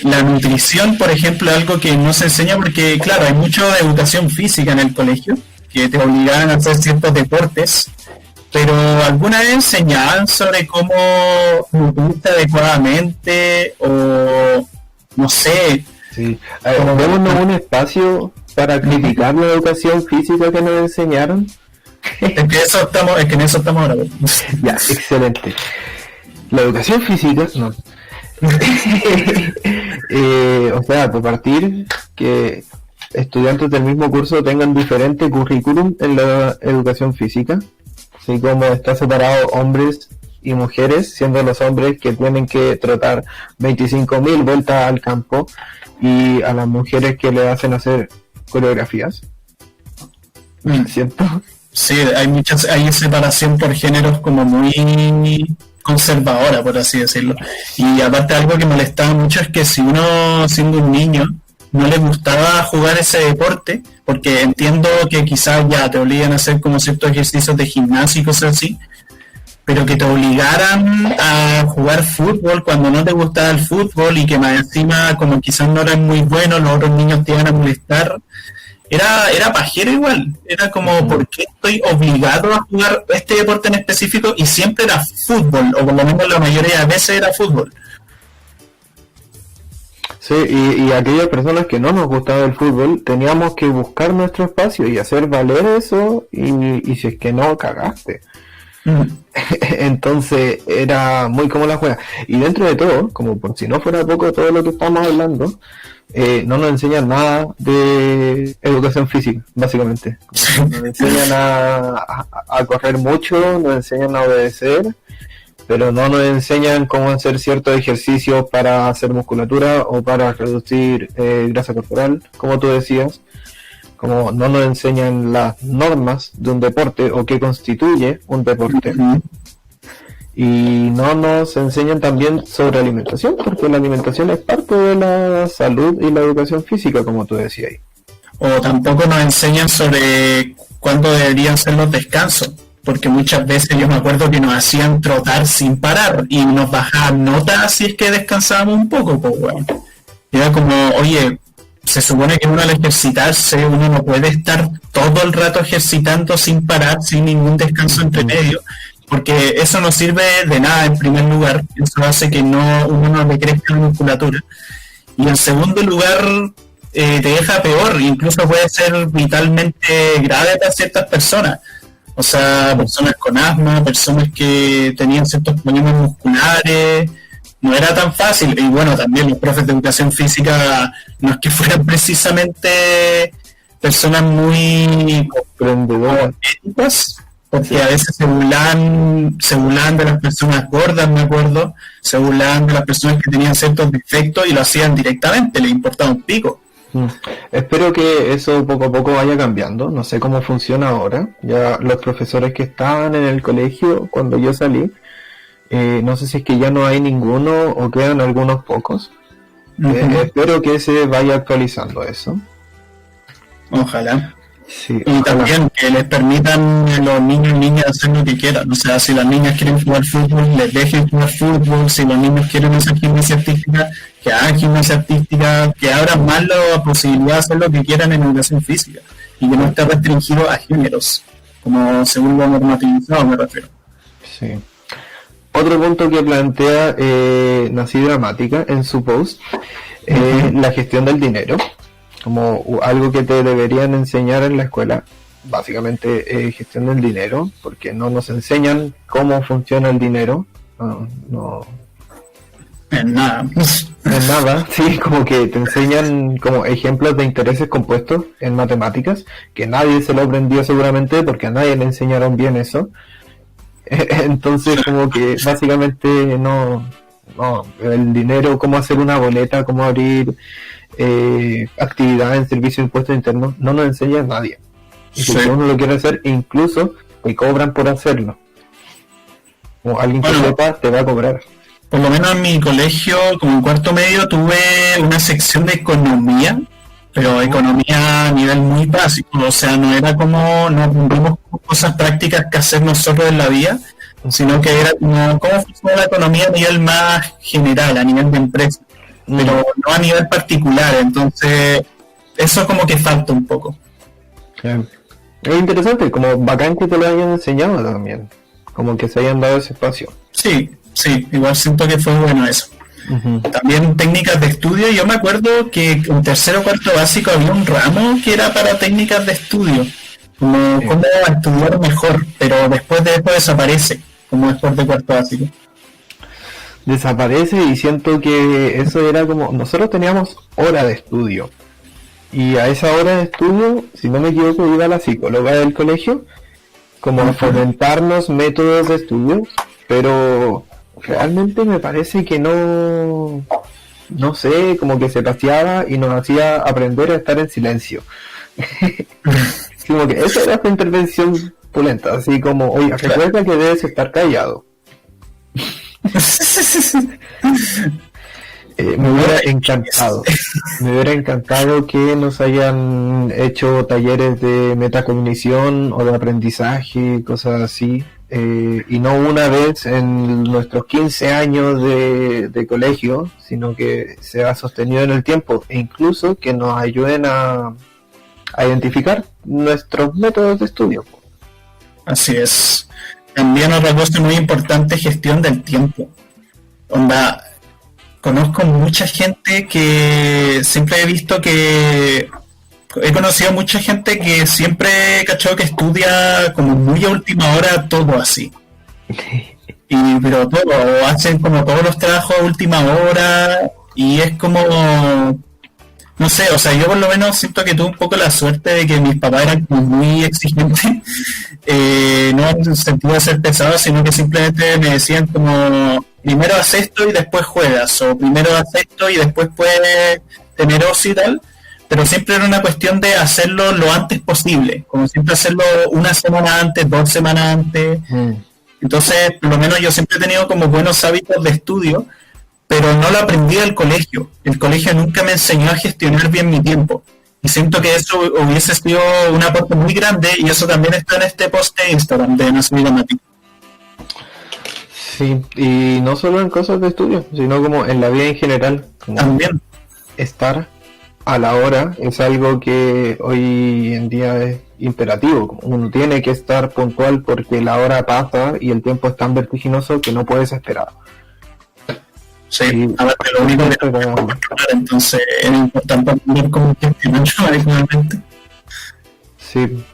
La nutrición, por ejemplo, algo que no se enseña porque, claro, hay mucho de educación física en el colegio, que te obligaban a hacer ciertos deportes, pero ¿alguna vez enseñaban sobre cómo nutrirte adecuadamente o no sé? Sí, démonos un espacio para criticar la educación física que nos enseñaron. Es que en eso estamos ahora. Ya, excelente. La educación física, no. O sea, por partir que estudiantes del mismo curso tengan diferente currículum en la educación física, así como está separado hombres y mujeres, siendo los hombres que tienen que trotar 25.000 vueltas al campo y a las mujeres que le hacen hacer coreografías. ¿Cierto? Sí, hay separación por géneros como muy conservadora, por así decirlo. Y aparte algo que molestaba mucho es que si uno, siendo un niño, no le gustaba jugar ese deporte, porque entiendo que quizás ya te obligan a hacer como ciertos ejercicios de gimnasio y cosas así, pero que te obligaran a jugar fútbol cuando no te gustaba el fútbol y que más encima como quizás no eran muy buenos, los otros niños te iban a molestar. Era pajero igual, era como, ¿por qué estoy obligado a jugar este deporte en específico? Y siempre era fútbol, o por lo menos la mayoría de veces era fútbol. Sí, y aquellas personas que no nos gustaba el fútbol, teníamos que buscar nuestro espacio y hacer valer eso, y si es que no, cagaste. Entonces era muy como la juega. Y dentro de todo, como por si no fuera poco todo lo que estamos hablando, no nos enseñan nada de educación física, básicamente. Nos enseñan a correr mucho, nos enseñan a obedecer, pero no nos enseñan cómo hacer ciertos ejercicios para hacer musculatura o para reducir grasa corporal, como tú decías. Como no nos enseñan las normas de un deporte o qué constituye un deporte. Y no nos enseñan también sobre alimentación, porque la alimentación es parte de la salud y la educación física, como tú decías ahí. O tampoco nos enseñan sobre cuándo deberían ser los descansos, porque muchas veces yo me acuerdo que nos hacían trotar sin parar y nos bajaban notas si es que descansábamos un poco, pues bueno. Era como, oye, se supone que uno al ejercitarse, uno no puede estar todo el rato ejercitando sin parar, sin ningún descanso entre medio, porque eso no sirve de nada en primer lugar, eso hace que uno no le crezca la musculatura. Y en segundo lugar, te deja peor, incluso puede ser vitalmente grave para ciertas personas. O sea, personas con asma, personas que tenían ciertos problemas musculares. No era tan fácil, y bueno, también los profes de educación física no es que fueran precisamente personas muy comprendedoras éticas, porque a veces se burlaban de las personas gordas, me acuerdo, se burlaban de las personas que tenían ciertos defectos y lo hacían directamente, les importaba un pico. Espero que eso poco a poco vaya cambiando, no sé cómo funciona ahora, ya los profesores que estaban en el colegio cuando yo salí, no sé si es que ya no hay ninguno o quedan algunos pocos. Espero que se vaya actualizando eso. Ojalá. Sí, y ojalá. También que les permitan a los niños y niñas hacer lo que quieran. O sea, si las niñas quieren jugar fútbol, les dejen jugar fútbol. Si los niños quieren hacer gimnasia artística, que hagan gimnasia artística. Que abran más la posibilidad de hacer lo que quieran en educación física. Y que no esté restringido a géneros, como según lo normativizado me refiero. Sí. Otro punto que plantea Nací Dramática en su post es la gestión del dinero, como algo que te deberían enseñar en la escuela, básicamente gestión del dinero, porque no nos enseñan cómo funciona el dinero, no en nada. En nada, sí, como que te enseñan como ejemplos de intereses compuestos en matemáticas, que nadie se lo aprendió seguramente porque a nadie le enseñaron bien eso. Entonces como que básicamente no el dinero, cómo hacer una boleta, cómo abrir actividad en servicio de impuestos internos, no nos enseña a nadie. Y si uno lo quiere hacer, incluso te cobran por hacerlo. O alguien que sepa te va a cobrar. Por lo menos en mi colegio, como en cuarto medio, tuve una sección de economía, pero economía a nivel muy básico, o sea, no era como, no aprendimos cosas prácticas que hacer nosotros en la vida, sino que era como cómo funciona la economía a nivel más general, a nivel de empresa, pero no a nivel particular, entonces eso como que falta un poco. Es interesante, como bacán que te lo hayan enseñado también, como que se hayan dado ese espacio. Sí, igual siento que fue bueno eso. También técnicas de estudio. Yo me acuerdo que en tercero o cuarto básico había un ramo que era para técnicas de estudio, como cómo estudiar mejor, pero después de esto desaparece, como después de cuarto básico. Desaparece y siento que eso era como, nosotros teníamos hora de estudio y a esa hora de estudio, si no me equivoco, iba la psicóloga del colegio como a fomentarnos métodos de estudio, pero realmente me parece que no sé, como que se paseaba y nos hacía aprender a estar en silencio. Como que esa era su intervención pulenta, así como, oye, recuerda que debes estar callado. Me hubiera encantado que nos hayan hecho talleres de metacognición o de aprendizaje, cosas así. Y no una vez en nuestros 15 años de colegio, sino que se ha sostenido en el tiempo, e incluso que nos ayuden a identificar nuestros métodos de estudio. Así es. También otra cosa muy importante es gestión del tiempo. Conozco mucha gente que siempre he visto que he conocido mucha gente que siempre cachó que estudia como muy a última hora todo así. Pero todo, hacen como todos los trabajos a última hora y es como, no sé, o sea, yo por lo menos siento que tuve un poco la suerte de que mis papás eran como muy exigentes, no en el sentido de ser pesados, sino que simplemente me decían como, primero haz esto y después juegas, o primero haz esto y después puedes tener ocio y tal, pero siempre era una cuestión de hacerlo lo antes posible, como siempre hacerlo una semana antes, 2 semanas antes. Entonces, por lo menos yo siempre he tenido como buenos hábitos de estudio, pero no lo aprendí del colegio. El colegio nunca me enseñó a gestionar bien mi tiempo. Y siento que eso hubiese sido un aporte muy grande, y eso también está en este post de Instagram de No soy gramático. Sí, y no solo en cosas de estudio, sino como en la vida en general. Como También. estar a la hora es algo que hoy en día es imperativo. Uno tiene que estar puntual porque la hora pasa y el tiempo es tan vertiginoso que no puedes esperar. Sí, aparte lo único que entonces era importante aprender cómo gestionarlo adecuadamente. Sí,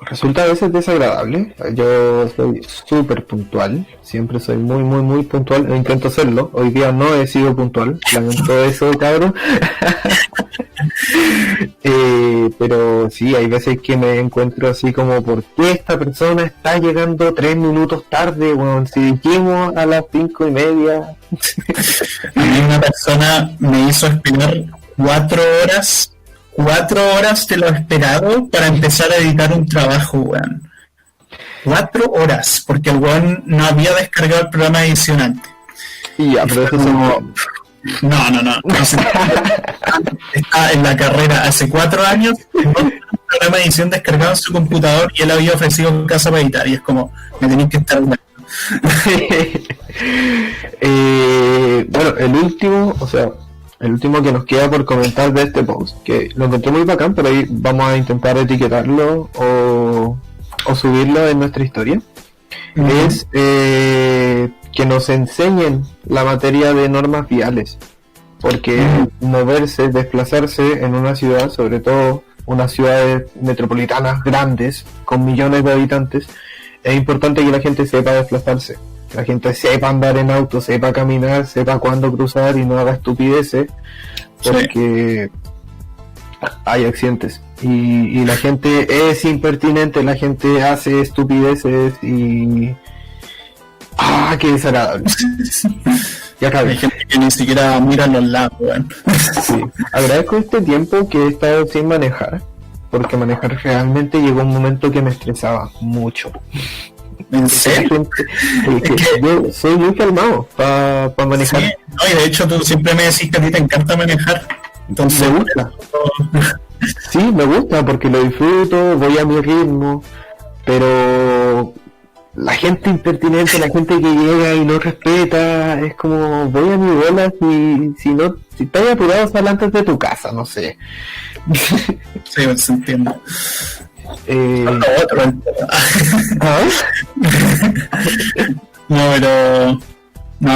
resulta a veces desagradable. Yo soy súper puntual, siempre soy muy, muy, muy puntual, e intento serlo. Hoy día no he sido puntual, lamento eso, cabrón. Pero sí, hay veces que me encuentro así como, ¿por qué esta persona está llegando 3 minutos tarde? Bueno, si dijimos a las 5:30. A mí una persona me hizo esperar 4 horas. 4 horas de lo esperado para empezar a editar un trabajo, weón. 4 horas, porque el weón no había descargado el programa de edición antes. Y ya, pero eso como... No sé. Está en la carrera hace 4 años, un programa de edición descargado en su computador y él había ofrecido casa para editar, y es como, me tenéis que estar hablando. Bueno, el último que nos queda por comentar de este post, que lo encontré muy bacán, pero ahí vamos a intentar etiquetarlo o subirlo en nuestra historia, es que nos enseñen la materia de normas viales, porque moverse, desplazarse en una ciudad, sobre todo unas ciudades metropolitanas grandes, con millones de habitantes, es importante que la gente sepa desplazarse. Que la gente sepa andar en auto, sepa caminar, sepa cuándo cruzar y no haga estupideces, porque hay accidentes. Y la gente es impertinente, la gente hace estupideces y... ¡Ah, qué desagradable! Ya acabé. Hay gente que ni siquiera mira a los lados, weón. Sí. Agradezco este tiempo que he estado sin manejar, porque manejar realmente llegó un momento que me estresaba mucho. ¿En serio? Yo soy muy calmado para manejar. Sí, no, y de hecho tú siempre me decís que a ti te encanta manejar. Entonces, me gusta. Sí, me gusta porque lo disfruto, voy a mi ritmo, pero la gente impertinente, la gente que llega y no respeta, es como, voy a mi bola, si estás apurado, sal antes de tu casa, no sé. Sí, se entiende. ¿Ah? No,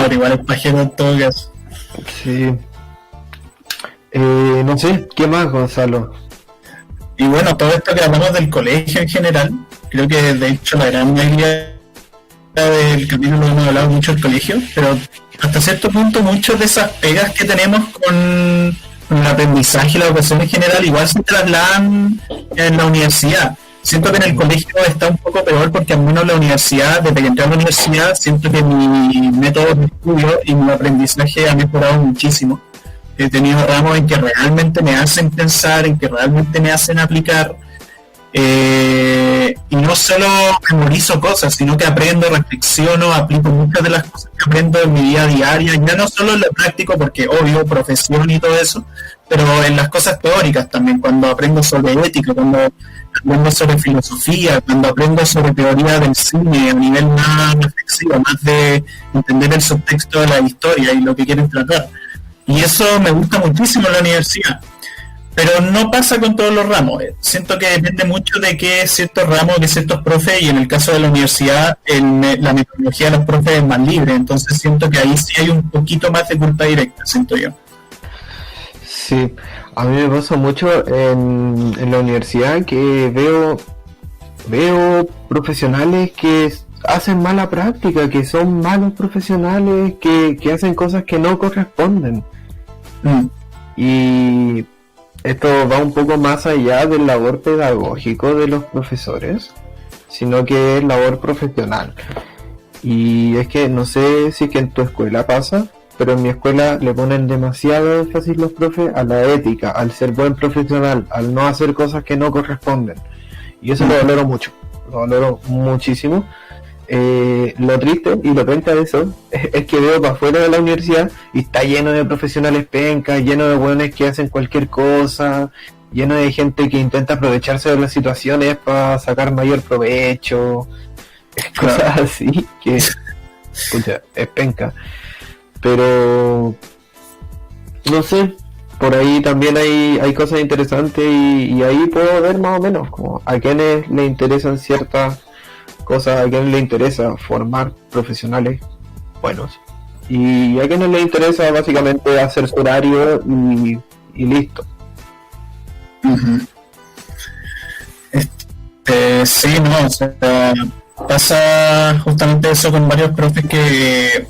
pero igual es pajero en todo caso. Sí. No sé, ¿qué más, Gonzalo? Y bueno, todo esto que hablamos del colegio en general, creo que de hecho la gran mayoría del capítulo hemos hablado mucho del colegio, pero hasta cierto punto muchas de esas pegas que tenemos con el aprendizaje y la educación en general igual se trasladan en la universidad. Siento que en el colegio está un poco peor porque al menos la universidad, desde que entré a la universidad, siento que mi método de estudio y mi aprendizaje ha mejorado muchísimo. He tenido ramos en que realmente me hacen pensar, en que realmente me hacen aplicar, y no solo memorizo cosas, sino que aprendo, reflexiono, aplico muchas de las cosas que aprendo en mi vida diaria, ya no solo en lo práctico, porque obvio, profesión y todo eso, pero en las cosas teóricas también, cuando aprendo sobre ética, cuando aprendo sobre filosofía, cuando aprendo sobre teoría del cine a nivel más reflexivo, más de entender el subtexto de la historia y lo que quieren tratar. Y eso me gusta muchísimo en la universidad. Pero no pasa con todos los ramos. Siento que depende mucho de qué ciertos ramos, de ciertos profes, y en el caso de la universidad, la metodología de los profes es más libre. Entonces siento que ahí sí hay un poquito más de culpa directa, siento yo. Sí, a mí me pasa mucho en la universidad que veo profesionales que hacen mala práctica, que son malos profesionales, que hacen cosas que no corresponden. Y esto va un poco más allá del labor pedagógico de los profesores, sino que es labor profesional. Y es que no sé si que en tu escuela pasa, pero en mi escuela le ponen demasiado énfasis los profes a la ética, al ser buen profesional, al no hacer cosas que no corresponden. Y eso lo valoro mucho, lo valoro muchísimo. Lo triste y lo penca de eso es que veo para afuera de la universidad y está lleno de profesionales pencas, lleno de buenos que hacen cualquier cosa, lleno de gente que intenta aprovecharse de las situaciones para sacar mayor provecho, cosas así que escucha, es penca. Pero no sé, por ahí también hay cosas interesantes y ahí puedo ver más o menos como a quienes le interesan ciertas cosas, a quienes le interesa formar profesionales buenos y a quienes le interesa básicamente hacer su horario y listo. Sí, no, o sea, pasa justamente eso con varios profes que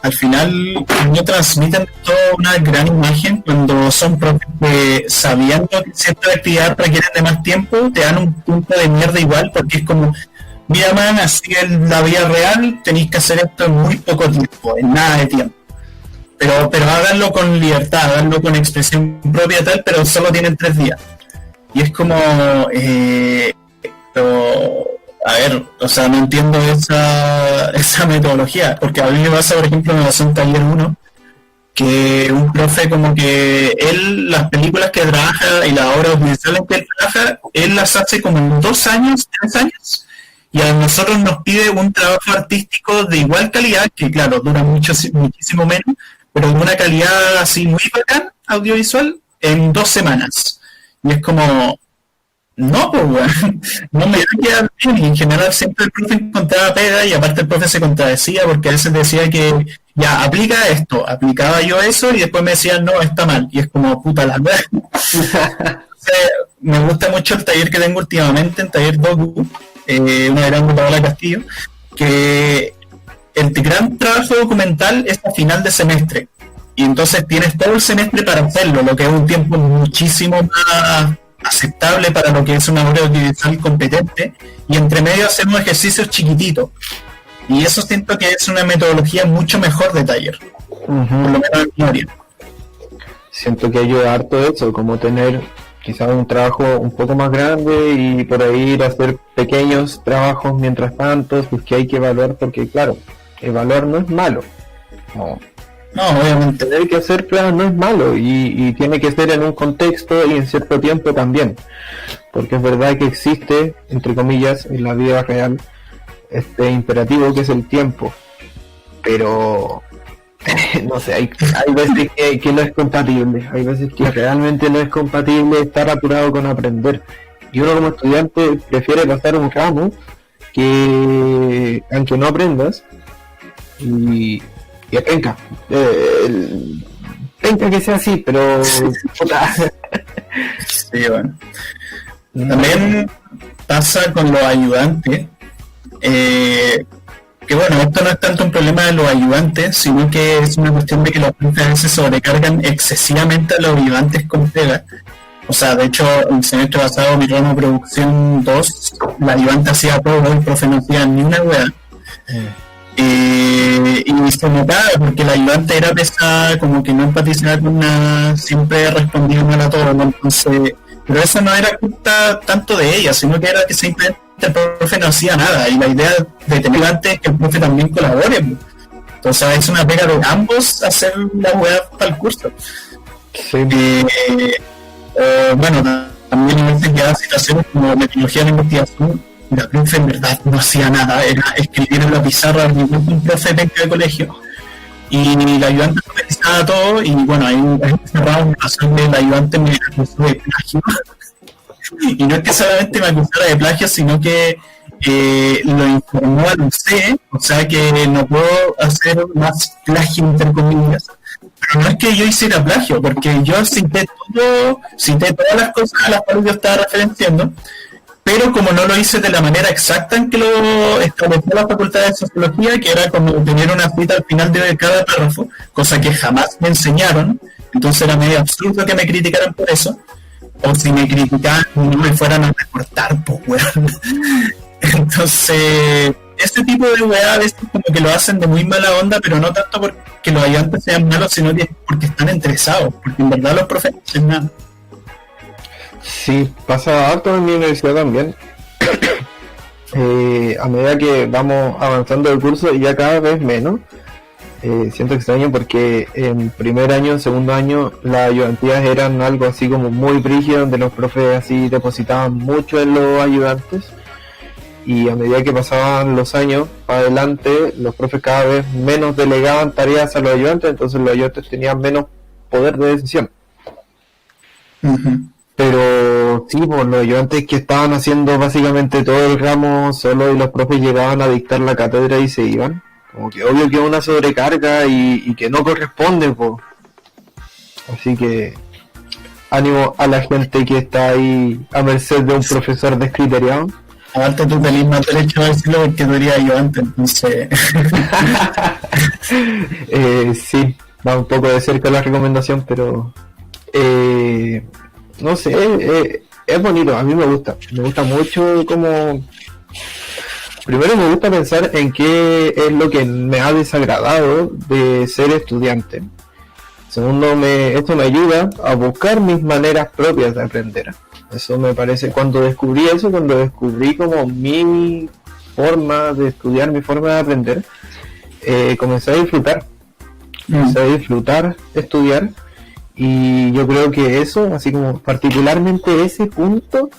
al final no transmiten toda una gran imagen cuando son profes que, sabiendo que cierta actividad requiere de más tiempo, te dan un punto de mierda igual, porque es como, mira man, así en la vida real tenéis que hacer esto en muy poco tiempo, en nada de tiempo. Pero háganlo con libertad, háganlo con expresión propia tal, pero solo tienen 3 días. Y es como, pero, a ver, o sea, no entiendo esa metodología, porque a mí me pasa, por ejemplo, me pasó un taller 1, que un profe como que él, las películas que trabaja y las obras audiovisuales que él trabaja, él las hace como en 2 años, 3 años, y a nosotros nos pide un trabajo artístico de igual calidad, que claro, dura muchísimo menos, pero de una calidad así muy bacán, audiovisual, en 2 semanas. Y es como, no, pues weón, no me va a quedar bien. Y en general siempre el profe encontraba pega y aparte el profe se contradecía porque a veces decía que ya, aplica esto, aplicaba yo eso y después me decían, no, está mal. Y es como, puta la verdad. Me gusta mucho el taller que tengo últimamente, el taller Doku, una gran de Paola Castillo, que el gran trabajo documental es a final de semestre. Y entonces tienes todo el semestre para hacerlo, lo que es un tiempo muchísimo más aceptable para lo que es una obra audiovisual competente, y entre medio hacemos ejercicios chiquititos. Y eso siento que es una metodología mucho mejor de taller, por lo menos en mi área. Siento que ayuda harto eso, como tener quizás un trabajo un poco más grande y por ahí ir a hacer pequeños trabajos mientras tanto, pues que hay que evaluar, porque claro, evaluar no es malo. No, obviamente. Tener que hacer pruebas no es malo y tiene que ser en un contexto y en cierto tiempo también, porque es verdad que existe, entre comillas, en la vida real este imperativo que es el tiempo, pero no sé, hay veces que no es compatible, hay veces que realmente no es compatible estar apurado con aprender, y uno como estudiante prefiere pasar un ramo que aunque no aprendas y es penca, penca que sea así, pero sí, bueno. También pasa con los ayudantes, que bueno, esto no es tanto un problema de los ayudantes, sino que es una cuestión de que los profes a veces sobrecargan excesivamente a los ayudantes con pega. O sea, de hecho, el semestre pasado, mi ramo producción 2, la ayudante hacía todo, el profe no hacía ni una wea. Y se notaba porque la ayudante era pesada, como que no empatizaba con nada, siempre respondía mal a todo, ¿no? Entonces, pero eso no era culpa tanto de ella, sino que era que simplemente el profe no hacía nada, y la idea de tener ayudante es que el profe también colabore, pues. Entonces es una pega de ambos hacer la weá para el curso. Sí. Bueno, también a veces ya situaciones como metodología de investigación, la profe en verdad no hacía nada, era escribir en la pizarra un profe de colegio, y la ayudante organizaba todo, y bueno, hay cerrado una razón de la ayudante me acusó de plagio. Y no es que solamente me acusara de plagio, sino que lo informó al UC, o sea que no puedo hacer más plagio entre comillas. Pero no es que yo hiciera plagio, porque yo cité todas las cosas a las cuales yo estaba referenciando, pero como no lo hice de la manera exacta en que lo estableció la Facultad de Sociología, que era como tener una cita al final de cada párrafo, cosa que jamás me enseñaron, entonces era medio absurdo que me criticaran por eso, o si me criticaban no me fueran a reportar, pues weón. Entonces, este tipo de weá a veces como que lo hacen de muy mala onda, pero no tanto porque los ayudantes sean malos, sino que porque están interesados, porque en verdad los profes no hacen nada. Sí, pasa harto en mi universidad también. A medida que vamos avanzando el curso, ya cada vez menos. Siento extraño porque en primer año, segundo año, las ayudantías eran algo así como muy brígido, donde los profes así depositaban mucho en los ayudantes. Y a medida que pasaban los años para adelante, los profes cada vez menos delegaban tareas a los ayudantes, entonces los ayudantes tenían menos poder de decisión. Uh-huh. Pero sí, pues los ayudantes que estaban haciendo básicamente todo el ramo solo, y los profes llegaban a dictar la cátedra y se iban. Como que obvio que es una sobrecarga y que no corresponde, pues. Así que ánimo a la gente que está ahí a merced de un profesor descriteriado. Aparte tú tenés más derecho a decirlo porque tú eres ayudante, entonces... Sí, va un poco de cerca la recomendación, pero... no sé, es bonito, a mí me gusta mucho como... Primero me gusta pensar en qué es lo que me ha desagradado de ser estudiante. Segundo, esto me ayuda a buscar mis maneras propias de aprender. Eso me parece, cuando descubrí como mi forma de estudiar, mi forma de aprender, comencé a disfrutar estudiar. Y yo creo que eso, así como particularmente ese punto,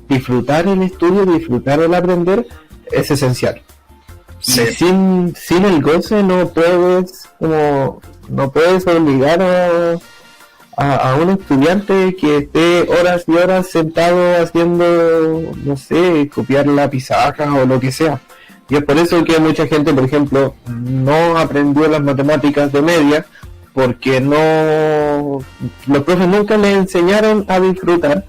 disfrutar el estudio, disfrutar el aprender, es esencial. Sí. Sin el goce no puedes obligar a un estudiante que esté horas y horas sentado haciendo, no sé, copiar la pizarra o lo que sea. Y es por eso que mucha gente, por ejemplo, no aprendió las matemáticas de media, porque los profes nunca les enseñaron a disfrutar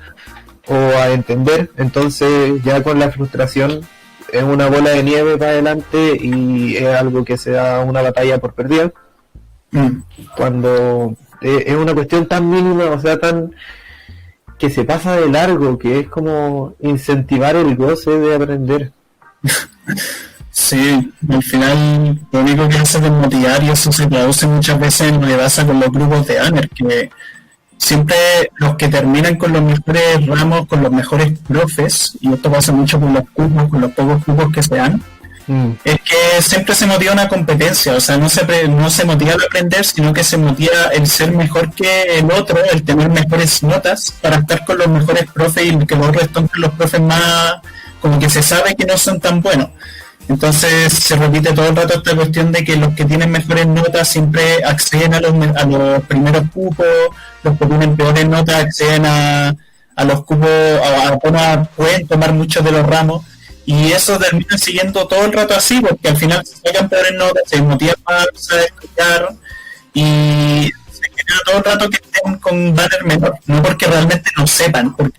o a entender. Entonces ya con la frustración es una bola de nieve para adelante y es algo que se da una batalla por perdida. Cuando es una cuestión tan mínima, o sea, tan que se pasa de largo, que es como incentivar el goce de aprender. Sí, al final lo único que hace es desmotivar, y eso se traduce muchas veces en lo que pasa con los grupos de ANER, que siempre los que terminan con los mejores ramos, con los mejores profes, y esto pasa mucho con los cupos, con los pocos cupos que se dan, es que siempre se motiva una competencia, o sea, no se motiva el aprender, sino que se motiva el ser mejor que el otro, el tener mejores notas para estar con los mejores profes, y que los restos con los profes más, como que se sabe que no son tan buenos. Entonces se repite todo el rato esta cuestión de que los que tienen mejores notas siempre acceden a los primeros cupos, los que tienen peores notas acceden a los cupos, pueden tomar muchos de los ramos, y eso termina siguiendo todo el rato así, porque al final se sacan peores notas, se motivan más a estudiar, y se genera todo el rato que estén con banner menor, no porque realmente no sepan, porque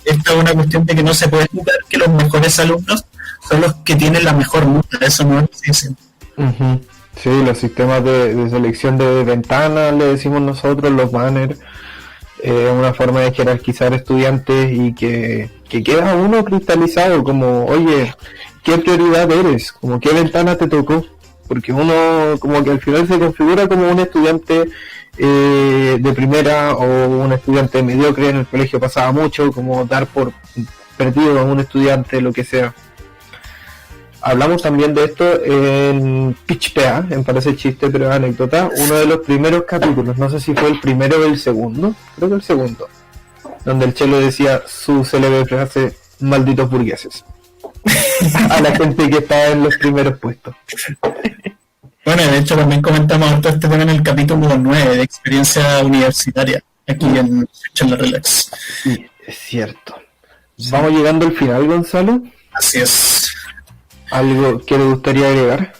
esta es una cuestión de que no se puede jugar que los mejores alumnos son los que tienen la mejor nota, eso no es dicen. Sí, los sistemas de selección de ventanas, le decimos nosotros, los banners, una forma de jerarquizar estudiantes y que queda uno cristalizado como, oye, ¿qué prioridad eres? Como, ¿qué ventana te tocó? Porque uno como que al final se configura como un estudiante de primera o un estudiante mediocre. En el colegio pasaba mucho, como dar por perdido a un estudiante, lo que sea. Hablamos también de esto en Pitch PA, en Parece Chiste pero es anécdota, uno de los primeros capítulos, no sé si fue el primero o el segundo, creo que el segundo, donde el Chelo decía su célebre frase, malditos burgueses, a la gente que estaba en los primeros puestos. Bueno, de hecho también comentamos harto este tema en el capítulo 9 de experiencia universitaria, aquí en Charla Relax. Sí, es cierto. Vamos llegando al final, Gonzalo. Así es. ¿Algo que le gustaría agregar?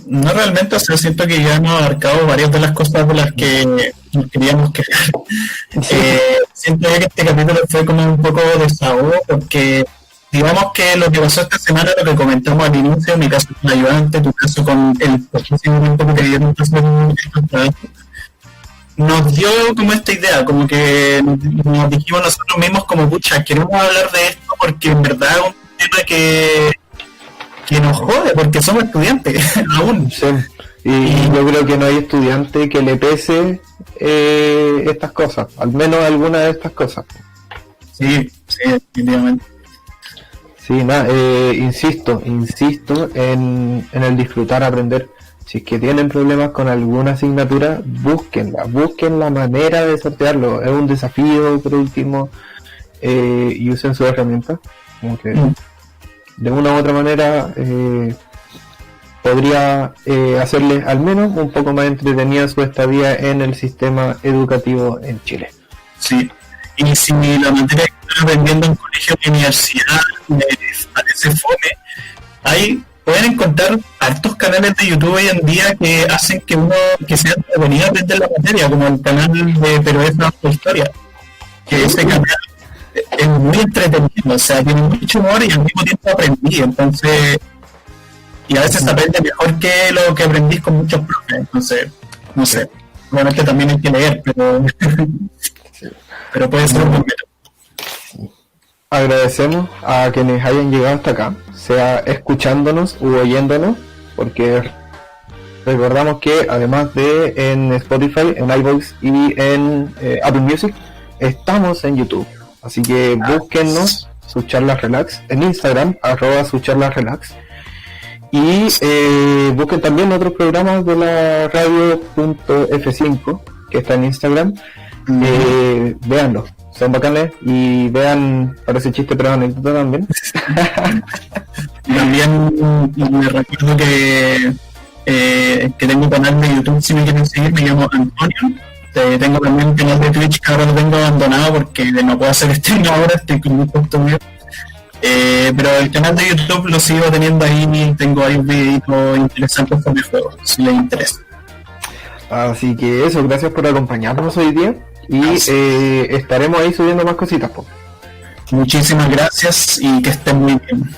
No realmente, o sea, siento que ya hemos abarcado varias de las cosas de las que nos queríamos quejar. Siento que este capítulo fue como un poco desahogo, porque digamos que lo que pasó esta semana, lo que comentamos al inicio, mi caso con el ayudante, tu caso con el poquísimo tiempo que dieron hacer estos trabajos, nos dio como esta idea, como que nos dijimos nosotros mismos como, pucha, queremos hablar de esto porque en verdad es un tema que nos jode, porque somos estudiantes aún. Sí. Y yo creo que no hay estudiante que le pese estas cosas, al menos alguna de estas cosas. Sí, definitivamente. Sí, nada, insisto en el disfrutar, aprender. Si es que tienen problemas con alguna asignatura, busquen la manera de sortearlo. Es un desafío, por último, y usen sus herramientas. Como que de una u otra manera podría hacerles al menos un poco más entretenida su estadía en el sistema educativo en Chile. Sí, y si la materia que están aprendiendo en colegio o universidad les parece fome, ahí pueden encontrar hartos canales de YouTube hoy en día que hacen que sea entretenido aprender la materia, como el canal de Pero es una historia, que ese canal es muy entretenido, o sea, tiene mucho humor y al mismo tiempo aprendí, entonces, y a veces aprende mejor que lo que aprendís con muchos profes, entonces, no sé, obviamente también hay que leer, pero puede ser un buen método. Agradecemos a quienes hayan llegado hasta acá, sea escuchándonos u oyéndonos, porque recordamos que además de en Spotify, en iVoox y en Apple Music, estamos en YouTube. Así que búsquennos, Sus Charlas Relax, en Instagram, @suscharlasrelax. Y busquen también otros programas de la radio.f5, que está en Instagram. Véanlo, son bacanes, y vean, parece chiste pero anécdota también. También me recuerdo que tengo un canal de YouTube, si me quieren seguir, me llamo Antonio. Tengo también un canal de Twitch que ahora lo tengo abandonado porque no puedo hacer stream ahora, estoy con un contenido. Pero el canal de YouTube lo sigo teniendo ahí, tengo ahí un videito interesante sobre juegos, si les interesa. Así que eso, gracias por acompañarnos hoy día, y estaremos ahí subiendo más cositas. Muchísimas gracias y que estén muy bien.